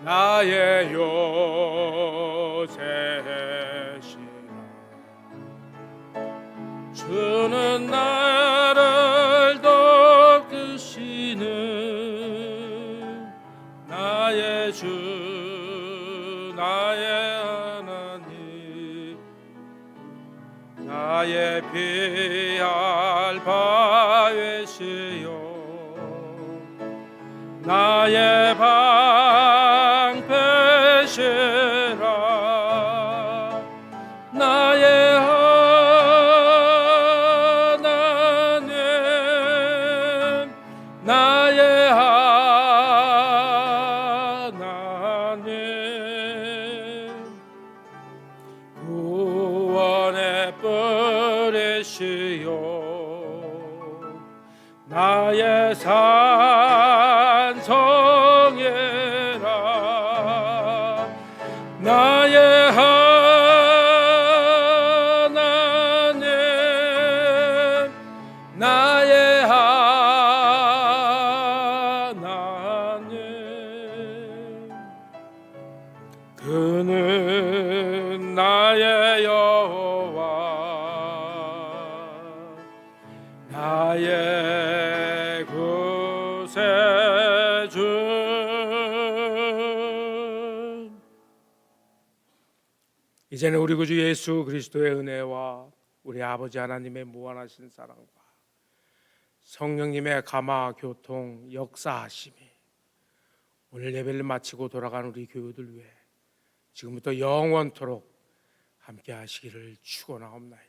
나의 요새시라. 주는 나를 돕으시는 나의 주 나의 하나님, 나의 피할 바위시요 나의 방패시라. 나의 하나님, 나의 하나님, 구원의 뿌리시요 나의 산성이라. 나의 하나님, 나의 하나님, 그는 나의 여호와, 나의 구주. 이제는 우리 구주 예수 그리스도의 은혜와 우리 아버지 하나님의 무한하신 사랑과 성령님의 감화 교통 역사하심이 오늘 예배를 마치고 돌아간 우리 교우들 위해 지금부터 영원토록 함께 하시기를 축원하옵나이다.